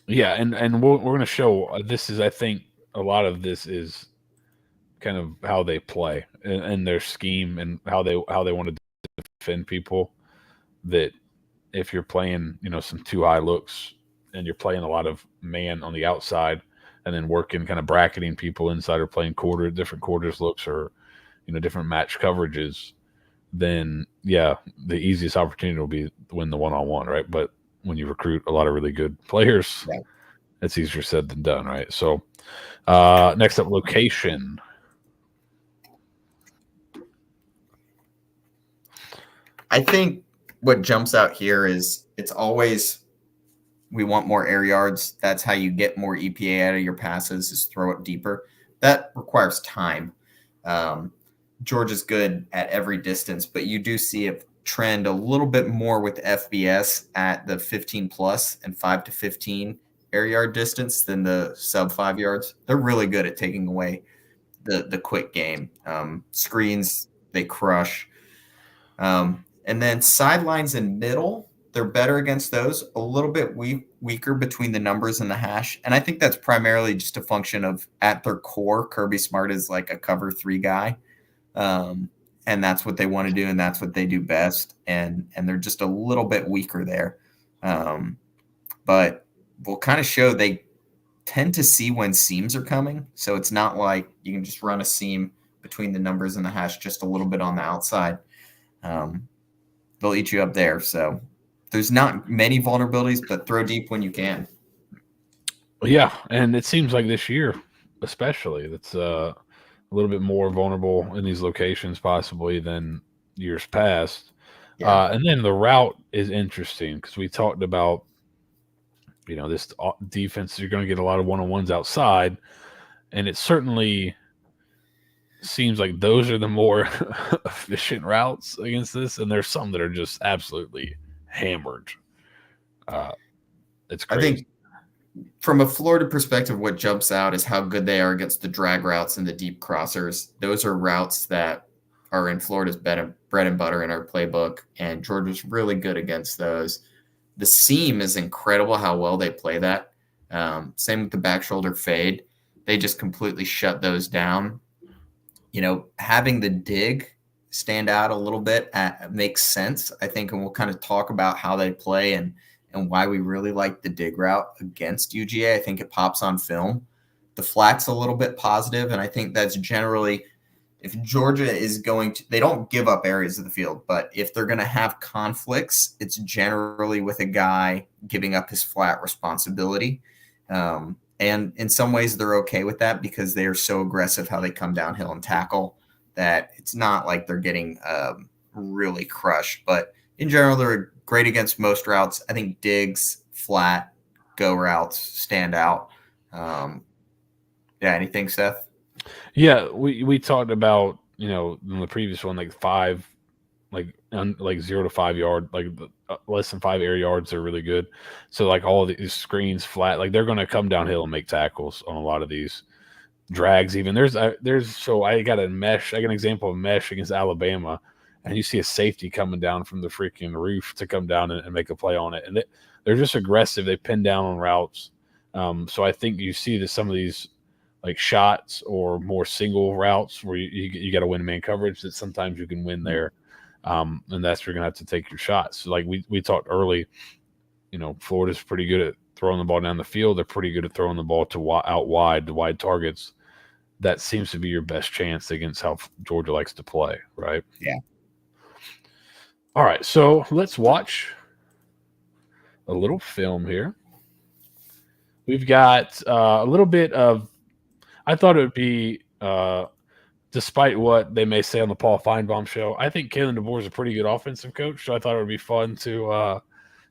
A: Yeah, and we're going to show this is, I think, a lot of this is kind of how they play and their scheme and how they want to defend people. That if you're playing, some too high looks and you're playing a lot of man on the outside and then working kind of bracketing people inside, or playing different quarters looks, or different match coverages, then yeah, the easiest opportunity will be to win the one-on-one, right? But when you recruit a lot of really good players,
B: yeah,
A: it's easier said than done, right? So next up, location.
B: I think what jumps out here is it's always, we want more air yards. That's how you get more EPA out of your passes, is throw it deeper. That requires time. Georgia's good at every distance, but you do see it trend a little bit more with FBS at the 15 plus and 5 to 15 air yard distance than the sub 5 yards. They're really good at taking away the quick game. Screens, they crush. And then sidelines and middle, they're better against those. A little bit, we weaker between the numbers and the hash. And I think that's primarily just a function of, at their core, Kirby Smart is like a cover 3 guy. And that's what they want to do, and that's what they do best. And they're just a little bit weaker there. But we'll kind of show they tend to see when seams are coming. So it's not like you can just run a seam between the numbers and the hash just a little bit on the outside. They'll eat you up there. So there's not many vulnerabilities, but throw deep when you can.
A: Yeah, and it seems like this year, especially, that's a little bit more vulnerable in these locations possibly than years past.
B: Yeah.
A: And then the route is interesting because we talked about, this defense, you're going to get a lot of one-on-ones outside, and it certainly seems like those are the more efficient routes against this, and there's some that are just absolutely hammered. It's crazy.
B: I think from a Florida perspective, what jumps out is how good they are against the drag routes and the deep crossers. Those are routes that are in Florida's bread and butter in our playbook, and Georgia's really good against those. The seam is incredible how well they play that. Same with the back shoulder fade. They just completely shut those down. Having the dig stand out a little bit makes sense, I think, and we'll kind of talk about how they play and why we really like the dig route against UGA. I think it pops on film. The flat's a little bit positive, and I think that's generally, if Georgia is going to, they don't give up areas of the field, but if they're going to have conflicts, it's generally with a guy giving up his flat responsibility. And in some ways they're okay with that because they are so aggressive how they come downhill and tackle that it's not like they're getting really crushed. But in general, they're great against most routes. I think digs, flat, go routes stand out. Anything, Seth?
A: Yeah, we talked about, in the previous one, like 5, like 0 to 5 yard, like less than 5 air yards are really good. So like all of these screens flat, like they're going to come downhill and make tackles on a lot of these drags. Even so I got an example of mesh against Alabama, and you see a safety coming down from the freaking roof to come down and make a play on it, and they're just aggressive. They pin down on routes. So I think you see that some of these like shots or more single routes where you got to win man coverage, that sometimes you can win there. And that's where you're going to have to take your shots. So like we talked early, Florida's pretty good at throwing the ball down the field. They're pretty good at throwing the ball out wide, to wide targets. That seems to be your best chance against how Georgia likes to play, right?
B: Yeah.
A: All right, so let's watch a little film here. We've got a little bit of, I thought it would be, despite what they may say on the Paul Feinbaum show, I think Kalen DeBoer is a pretty good offensive coach. So I thought it would be fun to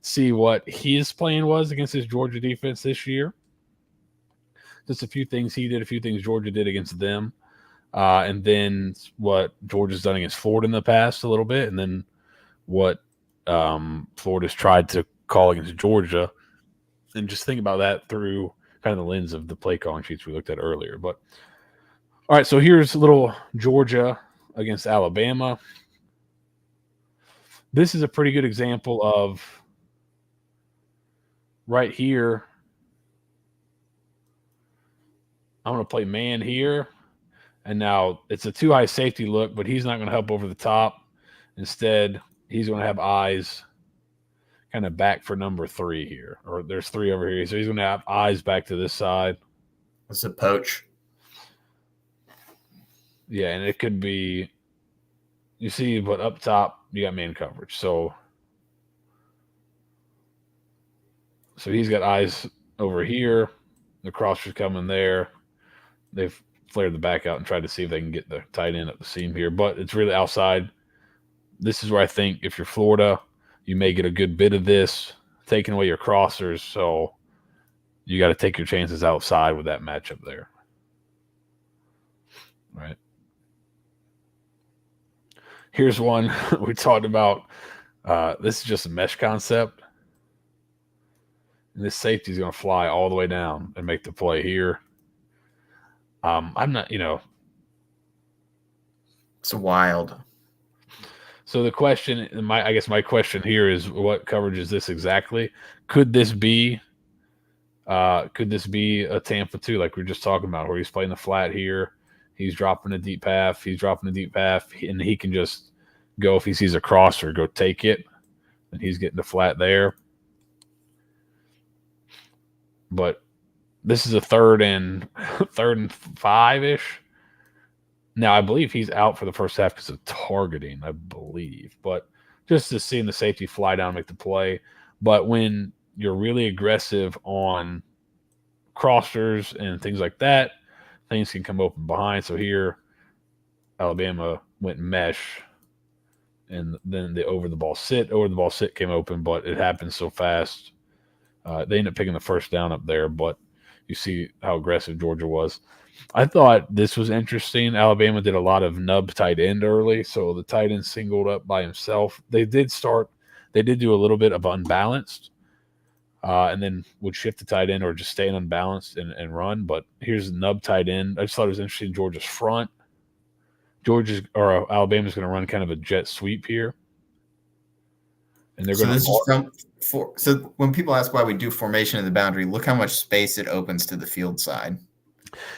A: see what his plan was against his Georgia defense this year. Just a few things he did, a few things Georgia did against them. And then what Georgia's done against Florida in the past a little bit. And then what Florida's tried to call against Georgia. And just think about that through kind of the lens of the play calling sheets we looked at earlier. But all right, so here's a little Georgia against Alabama. This is a pretty good example of right here. I'm going to play man here. And now it's a too high safety look, but he's not going to help over the top. Instead, he's going to have eyes kind of back for number 3 here. Or there's 3 over here. So he's going to have eyes back to this side.
B: It's a poach.
A: Yeah, and it could be, you see, but up top, you got man coverage. So he's got eyes over here. The crosser's coming there. They've flared the back out and tried to see if they can get the tight end up the seam here, but it's really outside. This is where I think if you're Florida, you may get a good bit of this, taking away your crossers. So you got to take your chances outside with that matchup there. Right. Here's one we talked about. This is just a mesh concept. And this safety is going to fly all the way down and make the play here. I'm not,
B: It's wild.
A: So the question, I guess my question here is, what coverage is this exactly? Could this be Could this be a Tampa too, like we were just talking about, where he's playing the flat here, he's dropping a deep half, and he can just go if he sees a crosser, go take it, and he's getting the flat there. But this is a third and 5-ish. Now I believe he's out for the first half because of targeting, I believe. But just to seeing the safety fly down and make the play. But when you're really aggressive on crossers and things like that, things can come open behind. So here, Alabama went mesh, and then the over the ball sit came open, but it happened so fast. They ended up picking the first down up there, but you see how aggressive Georgia was. I thought this was interesting. Alabama did a lot of nub tight end early, so the tight end singled up by himself. They did do a little bit of unbalanced, and then would shift the tight end or just stay unbalanced and run. But here's the nub tight end. I just thought it was interesting. Georgia's front. Alabama's going to run kind of a jet sweep here, and they're
B: So
A: going
B: this is
A: to.
B: so when people ask why we do formation in the boundary, look how much space it opens to the field side.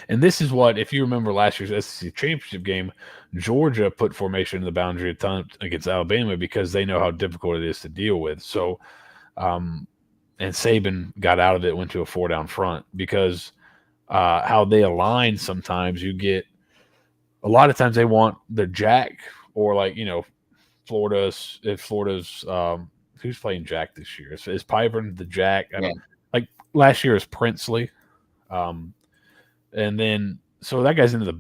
A: And this is what, if you remember last year's SEC championship game, Georgia put formation in the boundary a ton against Alabama because they know how difficult it is to deal with. So, and Saban got out of it, went to a 4-down front because how they align sometimes you get a lot of times they want the jack or Florida's who's playing jack this year? Is Pyburn the jack? I don't like last year is Princely. And then so that guy's into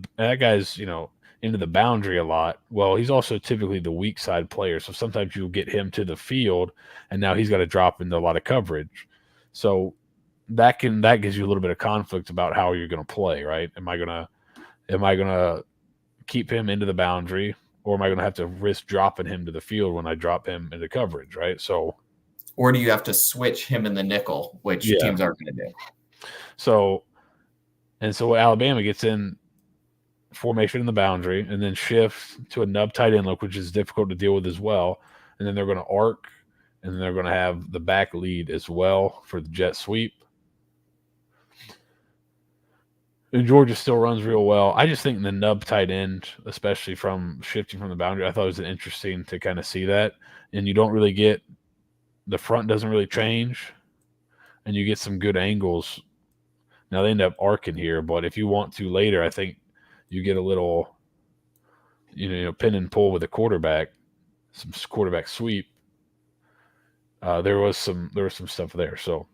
A: the boundary a lot. Well, he's also typically the weak side player, so sometimes you'll get him to the field, and now he's got to drop into a lot of coverage. So that gives you a little bit of conflict about how you're going to play, right? Am I gonna keep him into the boundary, or am I going to have to risk dropping him to the field when I drop him into coverage, right? So,
B: or do you have to switch him in the nickel, which teams aren't going to do?
A: So Alabama gets in formation in the boundary and then shifts to a nub tight end look, which is difficult to deal with as well. And then they're going to arc, and then they're going to have the back lead as well for the jet sweep. And Georgia still runs real well. I just think the nub tight end, especially from shifting from the boundary, I thought it was interesting to kind of see that. And you don't really get the front doesn't really change, and you get some good angles. Now they end up arcing here, but if you want to later, I think you get a little, pin and pull with the quarterback, some quarterback sweep. There was some stuff there. So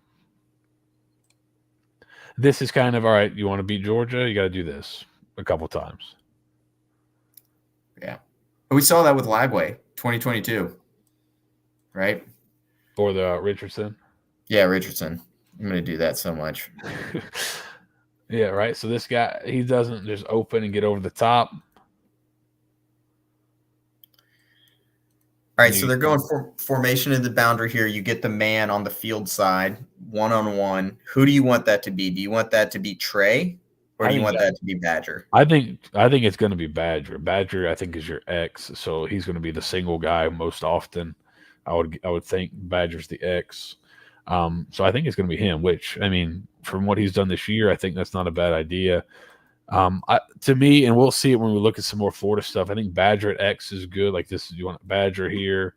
A: this is kind of all right. You want to beat Georgia, you got to do this a couple times.
B: Yeah, we saw that with Lagway 2022, right?
A: Or the Richardson.
B: Yeah, Richardson. I'm going to do that so much.
A: Yeah, right. So this guy, he doesn't just open and get over the top.
B: All right, so they're going for formation in the boundary here. You get the man on the field side, one-on-one. Who do you want that to be? Do you want that to be Trey, or do you want that to be Badger?
A: I think it's going to be Badger. Badger, I think, is your X, so he's going to be the single guy most often. I would think Badger's the X. So I think it's going to be him. Which, I mean, from what he's done this year, I think that's not a bad idea. To me, and we'll see it when we look at some more Florida stuff, I think Badger at X is good. Like this, you want Badger here.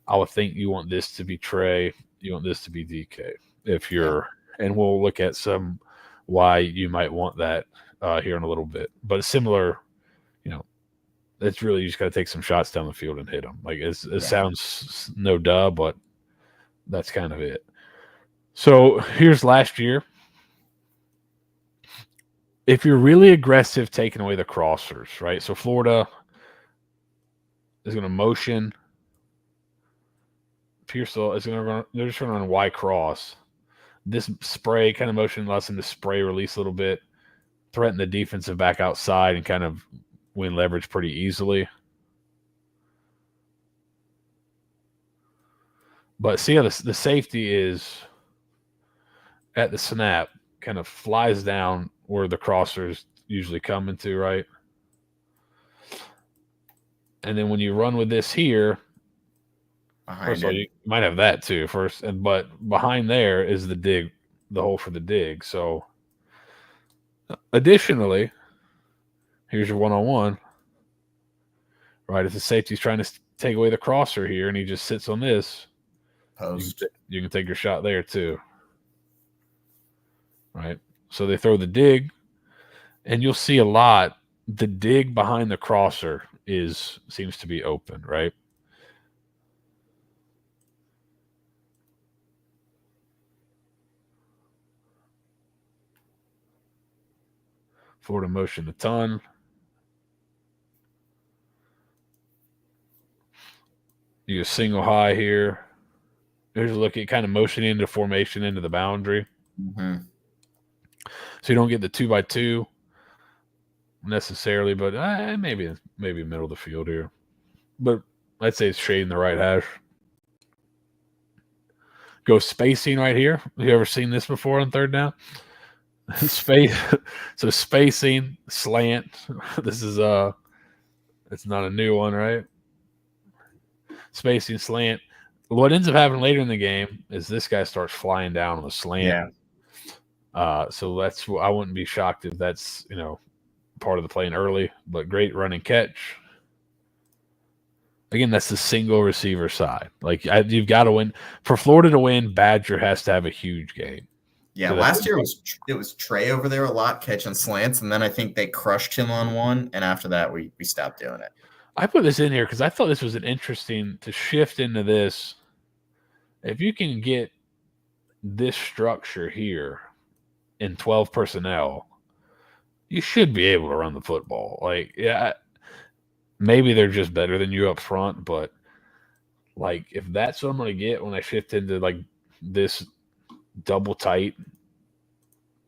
A: I would think you want this to be Trey. You want this to be DK. And we'll look at some why you might want that here in a little bit. But it's similar, it's really you just got to take some shots down the field and hit them. Like it sounds no duh, but that's kind of it. So here's last year. If you're really aggressive, taking away the crossers, right? So Florida is going to motion. Pearsall is going to run. They're just going to run Y cross. This spray kind of motion allows them to spray release a little bit, threaten the defensive back outside, and kind of win leverage pretty easily. But see how the safety is at the snap, kind of flies down where the crossers usually come into, right? And then when you run with this here, first of all, you might have that too first, but behind there is the dig the hole for the dig. So, additionally, here's your one-on-one. Right, if the safety's trying to take away the crosser here, and he just sits on this,
B: Post.
A: you can take your shot there too. Right, so they throw the dig, and you'll see a lot. The dig behind the crosser seems to be open, right? Florida motion a ton. You single high here. Here's a look at kind of motioning into formation into the boundary.
B: Mm-hmm.
A: So you don't get the 2x2 necessarily, but maybe middle of the field here. But I'd say it's shading the right hash. Go spacing right here. Have you ever seen this before on third down? Space. So spacing, slant. This is it's not a new one, right? Spacing, slant. What ends up happening later in the game is this guy starts flying down on the slant.
B: Yeah.
A: So I wouldn't be shocked if that's part of the playing early, but great running catch. Again, that's the single receiver side. Like you've got to win. For Florida to win, Badger has to have a huge game.
B: Yeah,
A: so
B: last year it was Trey over there a lot catching slants, and then I think they crushed him on one, and after that we stopped doing it.
A: I put this in here because I thought this was an interesting to shift into this. If you can get this structure here in 12 personnel, you should be able to run the football. Like, yeah, maybe they're just better than you up front, but like if that's what I'm going to get when I shift into like this double tight,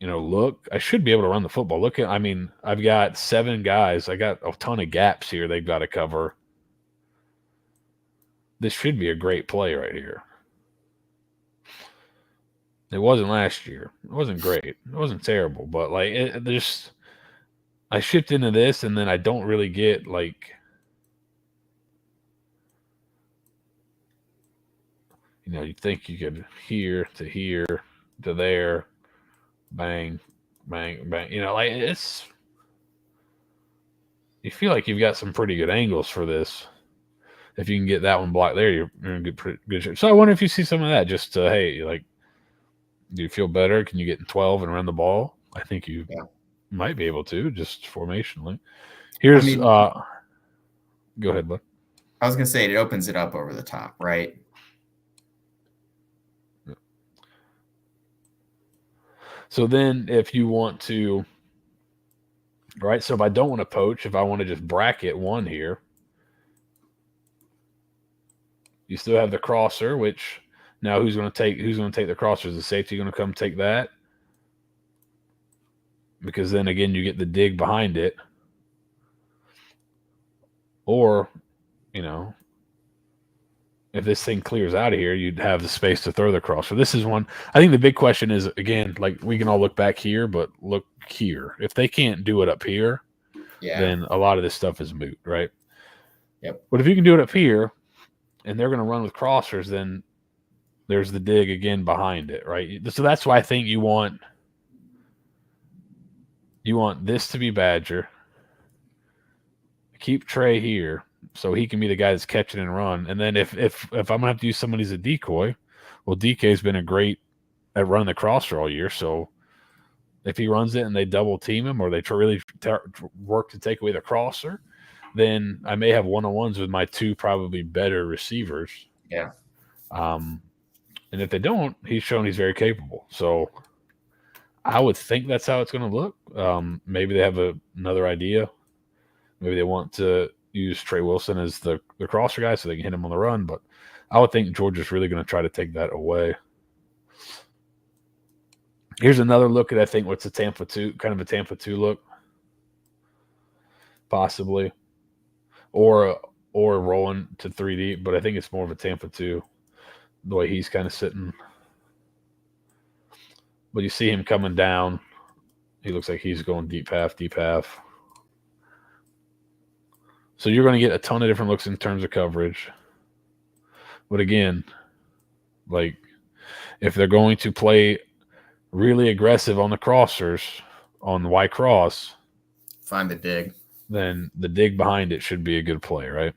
A: look, I should be able to run the football. I've got 7 guys. I got a ton of gaps here they've got to cover. This should be a great play right here. It wasn't last year. It wasn't great. It wasn't terrible, but like I shift into this, and then I don't really get like, you think you could here to there, bang, bang, bang. Like you feel like you've got some pretty good angles for this. If you can get that one blocked there, you're in good shape. So I wonder if you see some of that. Just hey, like, do you feel better? Can you get in 12 and run the ball? I think you might be able to, just formationally. Here's go ahead, bud.
B: I was gonna say it opens it up over the top, right?
A: So then if you want to, right, so if I don't want to poach, if I want to just bracket one here, you still have the crosser, which now who's going to take the crosser? Is the safety going to come take that? Because then again, you get the dig behind it. Or, if this thing clears out of here, you'd have the space to throw the crosser. This is one. I think the big question is, again, like we can all look back here, but look here. If they can't do it up here, then a lot of this stuff is moot, right?
B: Yep.
A: But if you can do it up here, and they're going to run with crossers, then there's the dig again behind it, right? So that's why I think you want this to be Badger. Keep Trey here so he can be the guy that's catching and run. And then if I'm going to have to use somebody as a decoy, well, DK's been a great at running the crosser all year. So if he runs it and they double team him or they really work to take away the crosser, then I may have one-on-ones with my 2 probably better receivers.
B: Yeah.
A: And if they don't, he's shown he's very capable. So I would think that's how it's going to look. Maybe they have another idea. Maybe they want to use Trey Wilson as the crosser guy so they can hit him on the run. But I would think Georgia's really going to try to take that away. Here's another look at, I think, what's a Tampa 2, kind of a Tampa 2 look. Possibly. Or rolling to 3 deep, but I think it's more of a Tampa 2, the way he's kind of sitting. But you see him coming down. He looks like he's going deep half. So you're going to get a ton of different looks in terms of coverage. But again, like if they're going to play really aggressive on the crossers on the Y cross,
B: Find the dig.
A: then the dig behind it should be a good play, right?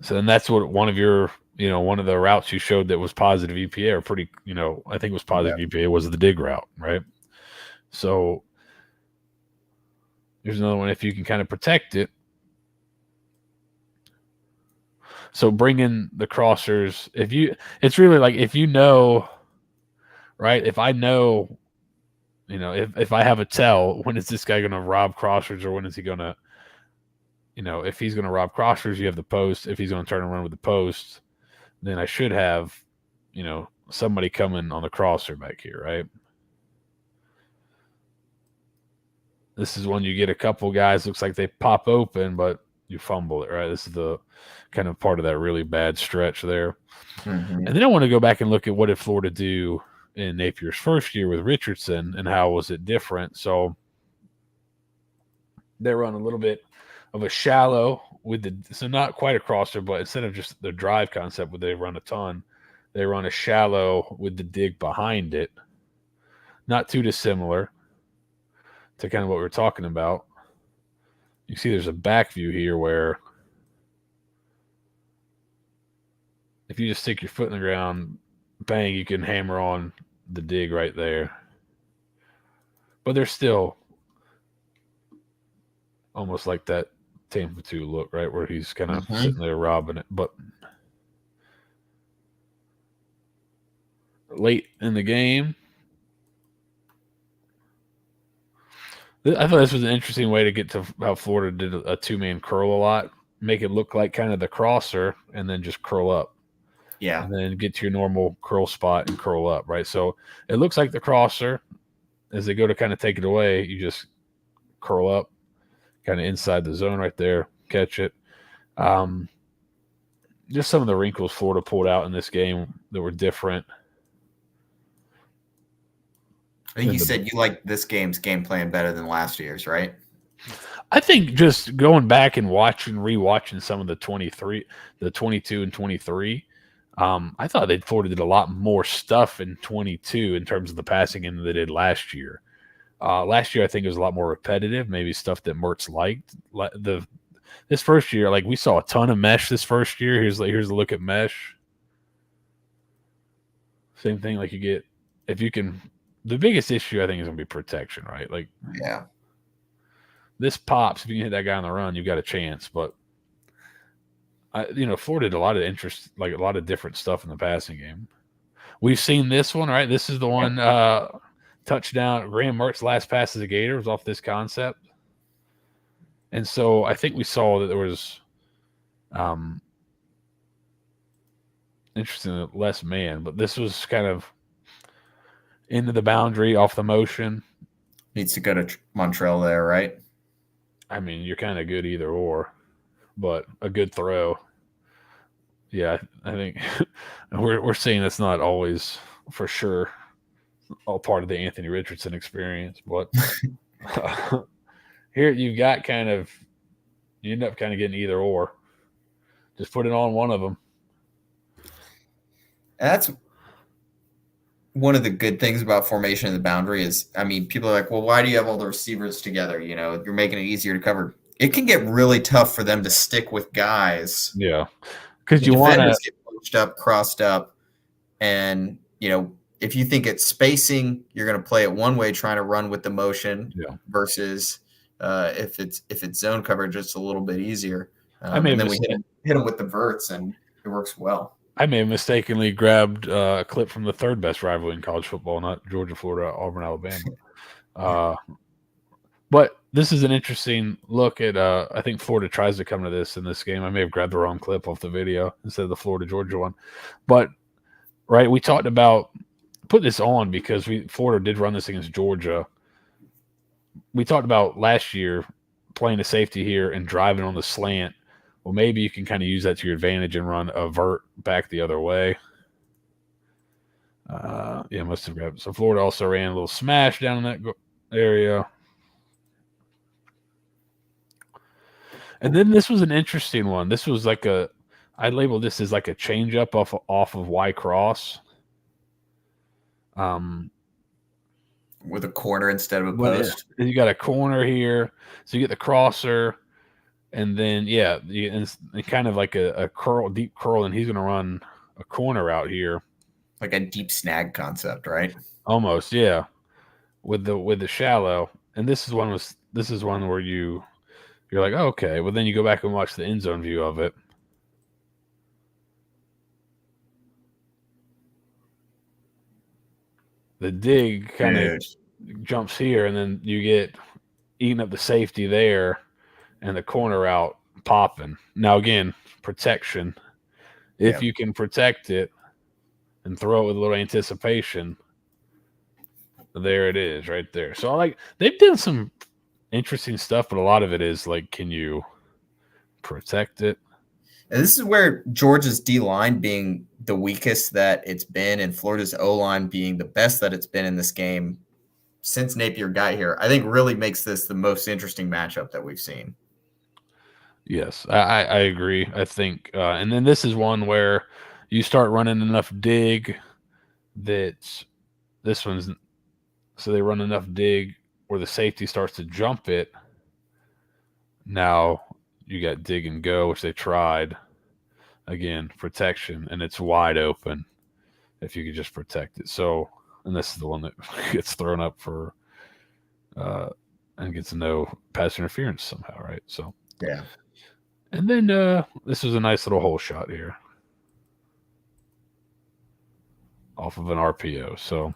A: So then that's what one of your, one of the routes you showed that was positive EPA or pretty, I think it was positive EPA was the dig route, right? So there's another one if you can kind of protect it. So bring in the crossers. It's really like if you know, right? If I know, if I have a tell, when is this guy going to rob crossers or when is he going to, if he's going to rob crossers, you have the post. If he's going to turn and run with the post, then I should have, somebody coming on the crosser back here, right? This is when you get a couple guys, looks like they pop open, but you fumble it, right? This is the kind of part of that really bad stretch there.
B: Mm-hmm.
A: And then I want to go back and look at what did Florida do in Napier's first year with Richardson and how was it different. So they run a little bit of a shallow so not quite a crosser, but instead of just the drive concept where they run a ton, they run a shallow with the dig behind it. Not too dissimilar to kind of what we were talking about. You see there's a back view here where if you just stick your foot in the ground, bang, you can hammer on the dig right there. But they're still almost like that Tampa 2 look, right? Where he's kind of sitting there robbing it. But late in the game, I thought this was an interesting way to get to how Florida did a two-man curl a lot. Make it look like kind of the crosser and then just curl up.
B: Yeah.
A: And then get to your normal curl spot and curl up, right? So it looks like the crosser. As they go to kind of take it away, you just curl up, kind of inside the zone right there, catch it. Just some of the wrinkles Florida pulled out in this game that were different.
B: I think you said you like this game's game plan better than last year's, right?
A: I think just going back and rewatching some of the 22 and 23, I thought Florida did a lot more stuff in 22 in terms of the passing game than they did last year. Last year, I think it was a lot more repetitive, maybe stuff that Mertz liked. This first year, like we saw a ton of mesh this first year. Here's a look at mesh. Same thing, like you get if you can. The biggest issue I think is going to be protection, right? Like,
B: yeah,
A: this pops. If you can hit that guy on the run, you've got a chance. But Florida did a lot of interest, like a lot of different stuff in the passing game. We've seen this one, right? This is the one touchdown. Graham Mertz's last pass as a Gator was off this concept. And so I think we saw that there was interesting less man, but this was kind of into the boundary off the motion.
B: Needs to go to Montreal there, right?
A: I mean, you're kind of good either or, but a good throw. Yeah, I think we're seeing that's not always for sure all part of the Anthony Richardson experience, but here you've got you end up kind of getting either or. Just put it on one of them.
B: That's one of the good things about formation in the boundary is, I mean, people are like, well, why do you have all the receivers together? You're making it easier to cover. It can get really tough for them to stick with guys.
A: Yeah. Because you want to
B: get pushed up, crossed up. And, if you think it's spacing, you're going to play it one way, trying to run with the motion versus if it's zone coverage, it's a little bit easier. And then we hit them with the verts and it works well.
A: I may have mistakenly grabbed a clip from the third best rivalry in college football, not Georgia, Florida, Auburn, Alabama. But this is an interesting look at I think Florida tries to come to this in this game. I may have grabbed the wrong clip off the video instead of the Florida-Georgia one. But, right, we talked about put this on because Florida did run this against Georgia. We talked about last year playing a safety here and driving on the slant. Well, maybe you can kind of use that to your advantage and run a vert back the other way. Must have grabbed. So Florida also ran a little smash down in that area. And then this was an interesting one. This was like I labeled this as like a change up off of Y cross.
B: With a corner instead of a
A: But
B: post.
A: you got a corner here, so you get the crosser, and then it's kind of like a curl, deep curl, and he's going to run a corner out here,
B: like a deep snag concept, right?
A: almost, yeah, with the shallow. And this is one where you're like, oh, okay, well then you go back and watch the end zone view of it. The dig kind of jumps here, and then you get eating up the safety there, and the corner out popping. Now again, protection. If you can protect it and throw it with a little anticipation, there it is, right there. So they've done some interesting stuff, but a lot of it is like, can you protect it?
B: And this is where Georgia's D-line being the weakest that it's been and Florida's O-line being the best that it's been in this game since Napier got here, I think really makes this the most interesting matchup that we've seen.
A: Yes, I agree. I think, and then this is one where you start running enough dig that this one's, so they run enough dig where the safety starts to jump it. Now you got dig and go, which they tried. Again, protection, and it's wide open if you could just protect it. So, and this is the one that gets thrown up for and gets no pass interference somehow, right? So,
B: yeah.
A: And then this was a nice little hole shot here off of an RPO. So,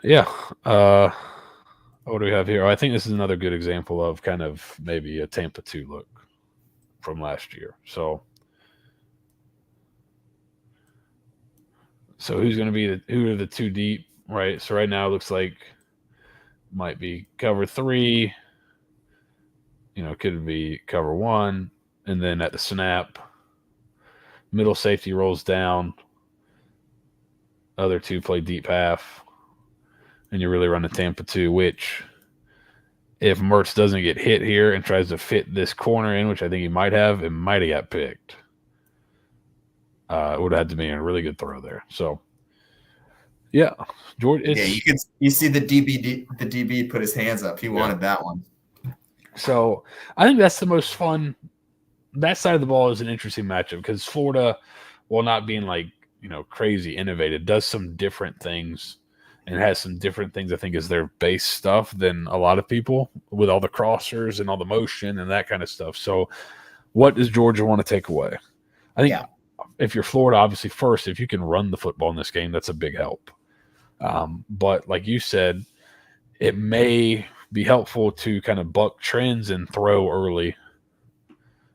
A: yeah. What do we have here? Oh, I think this is another good example of kind of maybe a Tampa 2 look from last year. So who's going to be who are the two deep, right? So right now it looks like might be cover 3. Could be cover 1, and then at the snap, middle safety rolls down. Other two play deep half, and you really run the Tampa 2, which if Mertz doesn't get hit here and tries to fit this corner in, which I think he might have, it might have got picked. It would have had to be a really good throw there. So, yeah, George.
B: You see the DB put his hands up. He wanted that one.
A: So I think that's the most fun. That side of the ball is an interesting matchup because Florida, while not being like crazy innovative, does some different things and has some different things, I think, as their base stuff than a lot of people with all the crossers and all the motion and that kind of stuff. So what does Georgia want to take away? I think if you're Florida, obviously first, if you can run the football in this game, that's a big help. But like you said, it may be helpful to kind of buck trends and throw early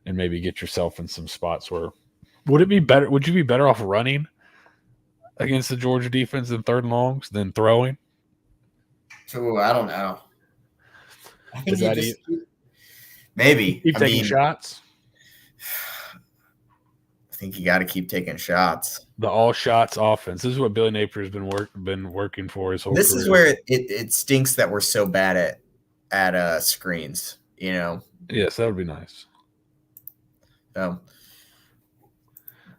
A: and maybe get yourself in some spots where would you be better off running against the Georgia defense in third and longs than throwing?
B: Ooh, I don't know. I think
A: maybe keep taking shots.
B: I think you got to keep taking shots.
A: The all shots offense. This is what Billy Napier's been working for his whole career.
B: This is where it stinks that we're so bad at screens.
A: Yes, that would be nice.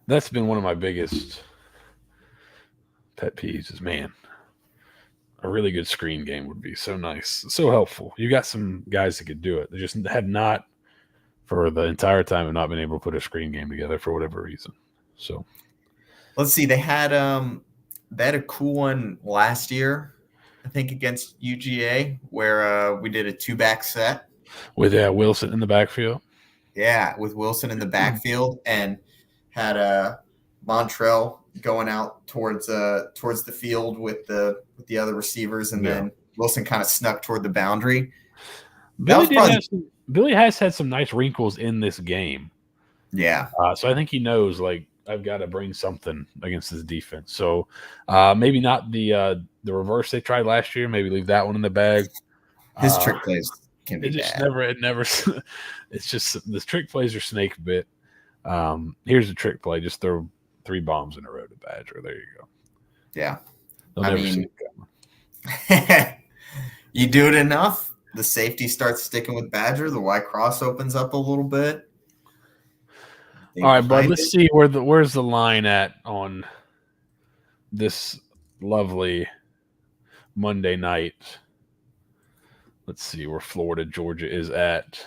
A: That's been one of my biggest pet peeves is, man, a really good screen game would be so nice, so helpful. You got some guys that could do it. They just have not, for the entire time, have not been able to put a screen game together for whatever reason. So
B: let's see. They had a cool one last year, I think, against UGA, where we did a 2-back set
A: with Wilson in the backfield.
B: Yeah, with Wilson in the backfield and had Montrell going out towards the field with the other receivers, and then Wilson kind of snuck toward the boundary.
A: Billy has had some nice wrinkles in this game.
B: Yeah.
A: So I think he knows, like, I've got to bring something against this defense. So maybe not the reverse they tried last year. Maybe leave that one in the bag.
B: His trick plays can be
A: bad. It's just the trick plays are snake bit. Here's a trick play. Just throw 3 bombs in a row to Badger. There you go.
B: Yeah.
A: I mean,
B: you do it enough, the safety starts sticking with Badger. The Y cross opens up a little bit.
A: All right, bud. Let's see where's the line at on this lovely Monday night. Let's see where Florida, Georgia is at.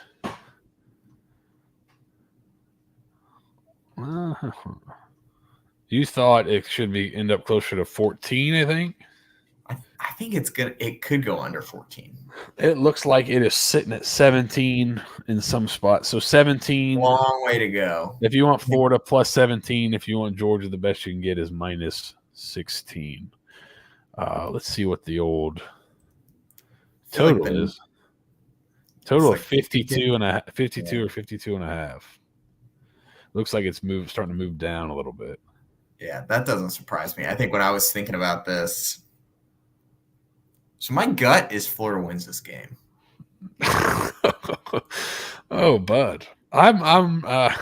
A: You thought it should be end up closer to 14, I think.
B: I think it could go under 14.
A: It looks like it is sitting at 17 in some spots. So 17.
B: Long way to go.
A: If you want Florida plus 17, if you want Georgia, the best you can get is minus 16. Let's see what the old total is. Total of 52 and a 52 or 52 and a half. Looks like it's starting to move down a little bit.
B: Yeah, that doesn't surprise me. I think when I was thinking about this, so my gut is Florida wins this game.
A: Oh, bud, my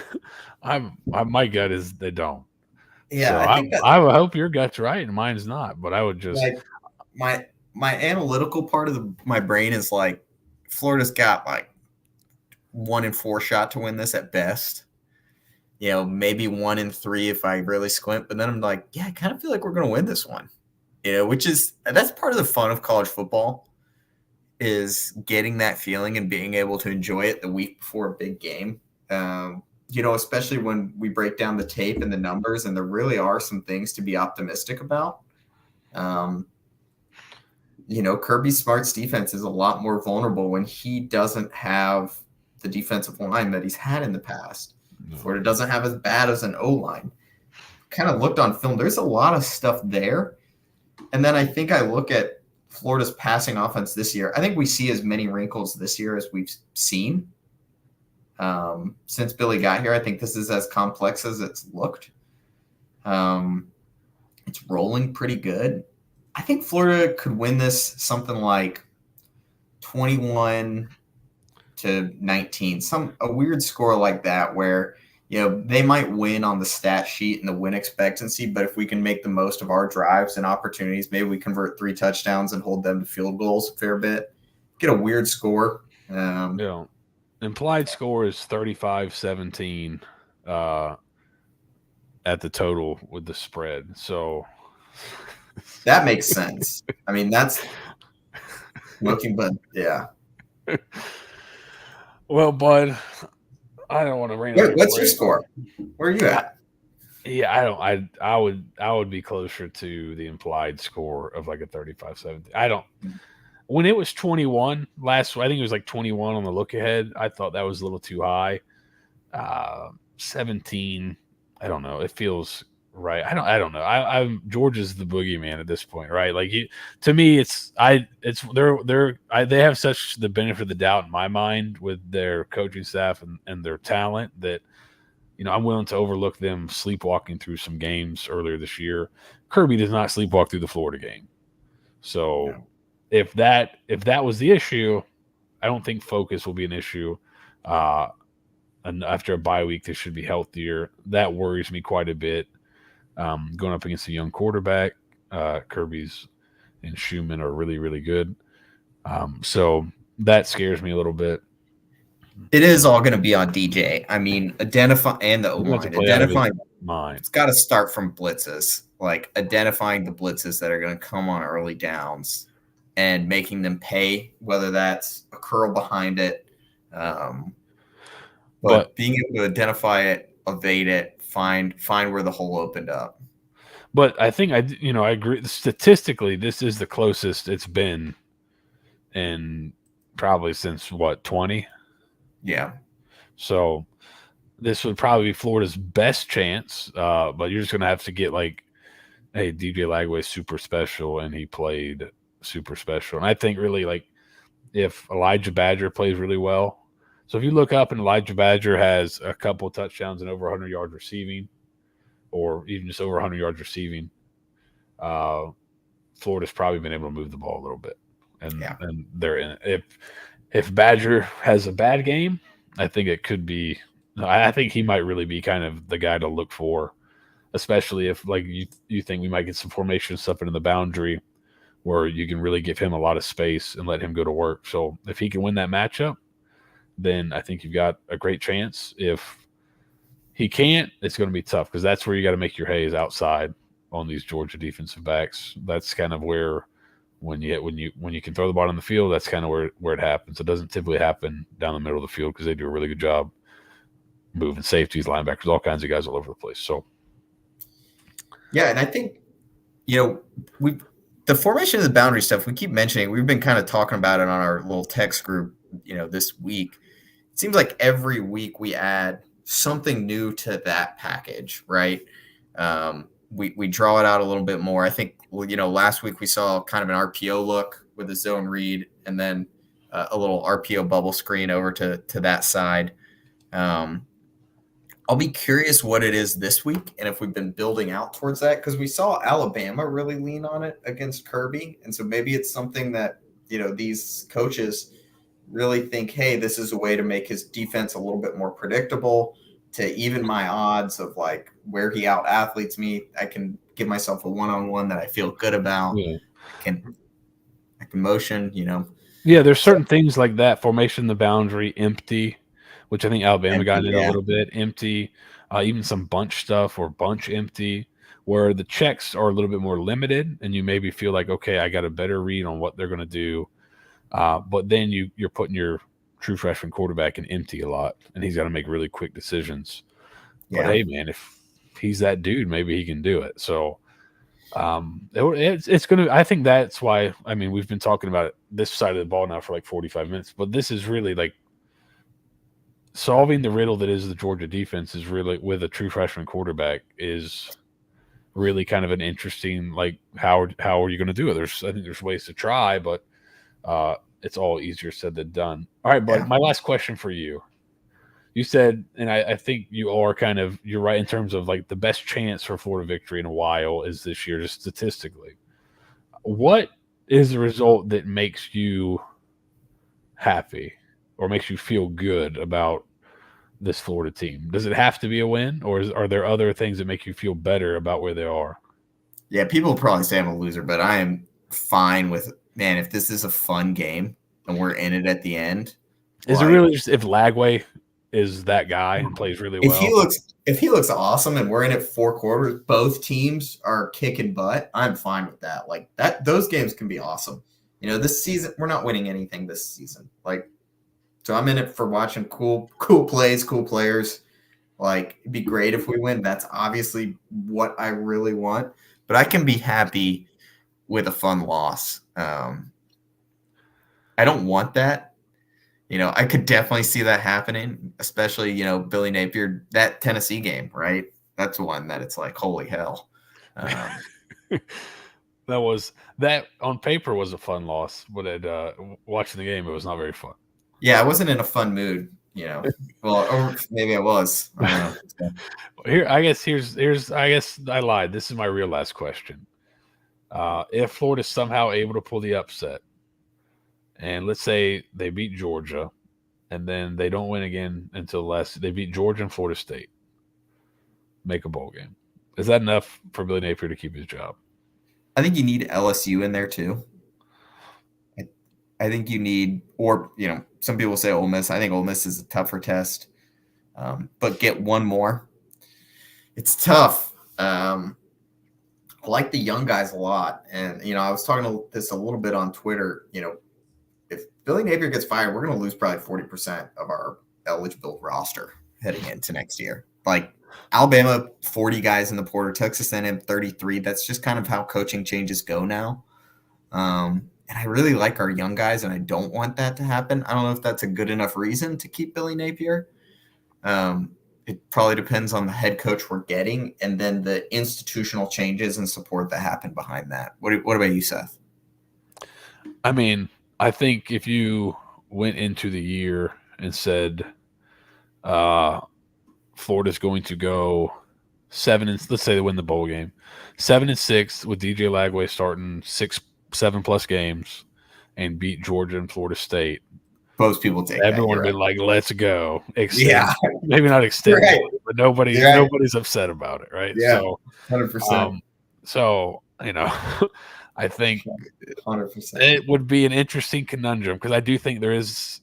A: gut is they don't.
B: Yeah,
A: so I would hope your gut's right and mine's not. But I would just
B: my analytical part of my brain is like Florida's got like 1 in 4 shot to win this at best. Maybe 1 in 3 if I really squint. But then I'm like, yeah, I kind of feel like we're going to win this one. That's part of the fun of college football is getting that feeling and being able to enjoy it the week before a big game. Especially when we break down the tape and the numbers, and there really are some things to be optimistic about. Kirby Smart's defense is a lot more vulnerable when he doesn't have the defensive line that he's had in the past. No. Florida doesn't have as bad as an O-line. Kind of looked on film. There's a lot of stuff there. And then I think I look at Florida's passing offense this year. I think we see as many wrinkles this year as we've seen since Billy got here. I think this is as complex as it's looked. It's rolling pretty good. I think Florida could win this something like 21-19, a weird score like that where, they might win on the stat sheet and the win expectancy, but if we can make the most of our drives and opportunities, maybe we convert 3 touchdowns and hold them to field goals a fair bit. Get a weird score.
A: Implied score is 35-17 at the total with the spread. So
B: that makes sense. I mean, that's looking, but yeah.
A: Well, bud, I don't want to rain.
B: What's your score? Where are you at?
A: Yeah, I would be closer to the implied score of like a 35-17. I don't. When it was 21 I think it was like 21 on the look ahead. I thought that was a little too high. 17, I don't know. It feels right. I don't know. I'm Georgia's the boogeyman at this point, right? Like to me, they have such the benefit of the doubt in my mind with their coaching staff and their talent that I'm willing to overlook them sleepwalking through some games earlier this year. Kirby does not sleepwalk through the Florida game, so. No. If that was the issue, I don't think focus will be an issue. And after a bye week, they should be healthier. That worries me quite a bit. Going up against a young quarterback, Kirby's and Schumann are really, really good. So that scares me a little bit.
B: It is all going to be on DJ. I mean, identify and the O-line. It's got to start from blitzes, like identifying the blitzes that are going to come on early downs. And making them pay, whether that's a curl behind it, but being able to identify it, evade it, find where the hole opened up.
A: But I think I agree. Statistically, this is the closest it's been in probably since 20?
B: Yeah.
A: So this would probably be Florida's best chance, but you're just going to have to get like, hey, DJ Lagway's super special, and he played super special. And I think really like if Elijah Badger plays really well. So if you look up and Elijah Badger has a couple touchdowns and over 100 yards receiving, or even just over 100 yards receiving, Florida's probably been able to move the ball a little bit. And they're in it. If Badger has a bad game, I think it could be – I think he might really be kind of the guy to look for, especially if like you think we might get some formation stuff into the boundary where you can really give him a lot of space and let him go to work. So if he can win that matchup, then I think you've got a great chance. If he can't, it's going to be tough because that's where you got to make your hay is outside on these Georgia defensive backs. That's kind of where when you can throw the ball on the field, that's kind of where it happens. It doesn't typically happen down the middle of the field because they do a really good job moving safeties, linebackers, all kinds of guys all over the place. So
B: yeah, and I think we the formation of the boundary stuff we keep mentioning. We've been kind of talking about it on our little text group, this week. It seems like every week we add something new to that package, right? We draw it out a little bit more. I think, last week we saw kind of an RPO look with a zone read and then a little RPO bubble screen over to that side. I'll be curious what it is this week and if we've been building out towards that, because we saw Alabama really lean on it against Kirby. And so maybe it's something that, these coaches really think, hey, this is a way to make his defense a little bit more predictable, to even my odds of like where he out athletes me. I can give myself a one-on-one that I feel good about.
A: yeah.
B: I can motion,
A: Yeah, there's certain things like that. Formation the boundary, empty, which I think Alabama
B: empty,
A: got in
B: yeah.
A: a little bit. Empty, even some bunch stuff or bunch empty, where the checks are a little bit more limited and you maybe feel like, okay, I got a better read on what they're going to do. But then you're putting your true freshman quarterback in empty a lot, and he's got to make really quick decisions. But
B: Yeah.
A: hey, man, if he's that dude, maybe he can do it. So it's going to. I think that's why. I mean, we've been talking about it, this side of the ball now for like 45 minutes, but this is really like solving the riddle that is the Georgia defense is really with a true freshman quarterback is really kind of an interesting like how are you going to do it? I think there's ways to try, but it's all easier said than done. All right, bud.
B: Yeah.
A: My last question for you. You said, and I think you're right in terms of like the best chance for Florida victory in a while is this year, just statistically. What is the result that makes you happy or makes you feel good about this Florida team? Does it have to be a win, or are there other things that make you feel better about where they are?
B: Yeah, people will probably say I'm a loser, but I am fine with, man, if this is a fun game and we're in it at the end.
A: Is it really just if Lagway is that guy and plays really well?
B: If he looks awesome and we're in it 4 quarters, both teams are kicking butt, I'm fine with that. Like that, those games can be awesome. This season we're not winning anything this season. Like, so I'm in it for watching cool plays, cool players. Like, it'd be great if we win. That's obviously what I really want. But I can be happy with a fun loss. I don't want that. I could definitely see that happening, especially, Billy Napier, that Tennessee game, right? That's one that it's like, holy hell.
A: That on paper was a fun loss, but watching the game, it was not very fun.
B: Yeah, I wasn't in a fun mood, Well, or maybe I was. I don't know.
A: Here, I guess I lied. This is my real last question. If Florida's somehow able to pull the upset, and let's say they beat Georgia, and then they don't win again until they beat Georgia and Florida State, make a bowl game. Is that enough for Billy Napier to keep his job?
B: I think you need LSU in there too. I think you need, or some people say Ole Miss. I think Ole Miss is a tougher test, but get one more. It's tough. I like the young guys a lot, and I was talking to this a little bit on Twitter. If Billy Napier gets fired, we're going to lose probably 40% of our eligible roster heading into next year. Like Alabama, 40 guys in the portal, Texas A&M 33. That's just kind of how coaching changes go now. And I really like our young guys, and I don't want that to happen. I don't know if that's a good enough reason to keep Billy Napier. It probably depends on the head coach we're getting and then the institutional changes and support that happen behind that. What about you, Seth?
A: I mean, I think if you went into the year and said Florida's going to go 7 and let's say they win the bowl game, 7-6 with DJ Lagway starting 7+ games and beat Georgia and Florida State.
B: Most people take
A: everyone
B: would
A: be like, "Let's go!"
B: Yeah,
A: maybe not extend,
B: right.
A: But nobody's upset about it, right?
B: Yeah, 100%.
A: So I think
B: 100%.
A: it would be an interesting conundrum because I do think there's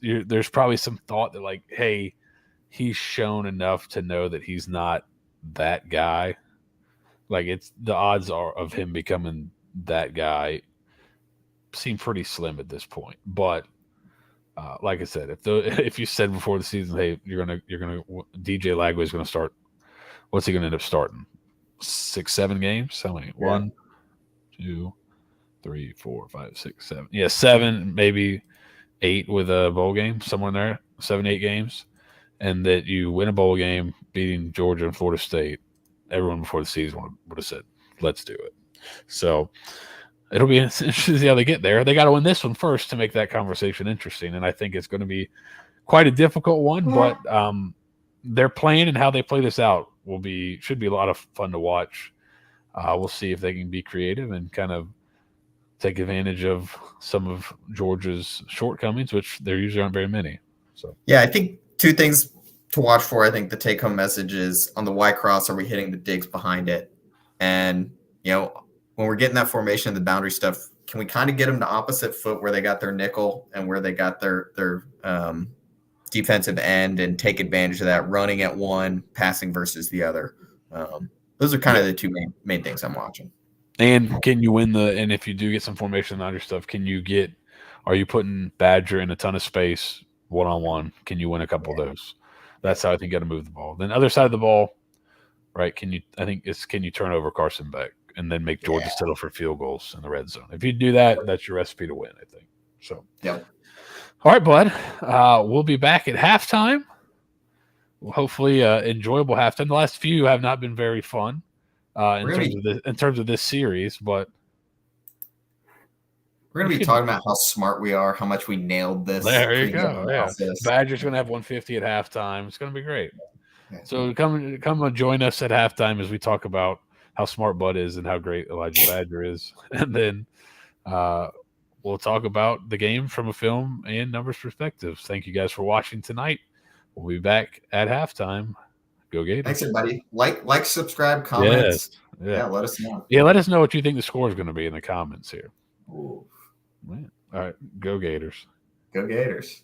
A: probably some thought that like, hey, he's shown enough to know that he's not that guy. Like it's the odds are of him becoming that guy seem pretty slim at this point. But like I said, if you said before the season, hey, you're gonna DJ Lagway's gonna start, what's he gonna end up starting? 6, 7 games? How many?
B: Yeah.
A: 1, 2, 3, 4, 5, 6, 7. Yeah, 7, maybe 8 with a bowl game somewhere in there. 7, 8 games, and that you win a bowl game, beating Georgia and Florida State. Everyone before the season would have said, "Let's do it." So it'll be interesting to see how they get there. They got to win this one first to make that conversation interesting, and I think it's going to be quite a difficult one. But their plan and how they play this out should be a lot of fun to watch. We'll see if they can be creative and kind of take advantage of some of Georgia's shortcomings, which there usually aren't very many. So
B: yeah, I think 2 things to watch for. I think the take-home message is on the Y cross, are we hitting the digs behind it? And when we're getting that formation and the boundary stuff, can we kind of get them to opposite foot where they got their nickel and where they got their defensive end, and take advantage of that, running at one, passing versus the other. Those are kind of the 2 main things I'm watching.
A: And can you win and if you do get some formation on your stuff, are you putting Badger in a ton of space one-on-one? Can you win a couple of those? That's how I think you got to move the ball. Then other side of the ball, right? Can you turn over Carson Beck and then make Georgia settle for field goals in the red zone? If you do that, that's your recipe to win, I think. So,
B: yep.
A: All right, bud. We'll be back at halftime. Hopefully, enjoyable halftime. The last few have not been very fun in terms of this series, but
B: we're going to be talking about how smart we are, how much we nailed this.
A: There you go. Yeah. Badger's going to have 150 at halftime. It's going to be great. Yeah. So come join us at halftime as we talk about how smart Bud is and how great Elijah Badger is, and then we'll talk about the game from a film and numbers perspective. Thank you guys for watching tonight. We'll be back at halftime. Go Gators.
B: Thanks, everybody. Like, subscribe, comments.
A: Yes. Yeah.
B: Let us know.
A: Yeah, let us know what you think the score is going to be in the comments here.
B: Ooh.
A: All right. Go Gators.
B: Go Gators.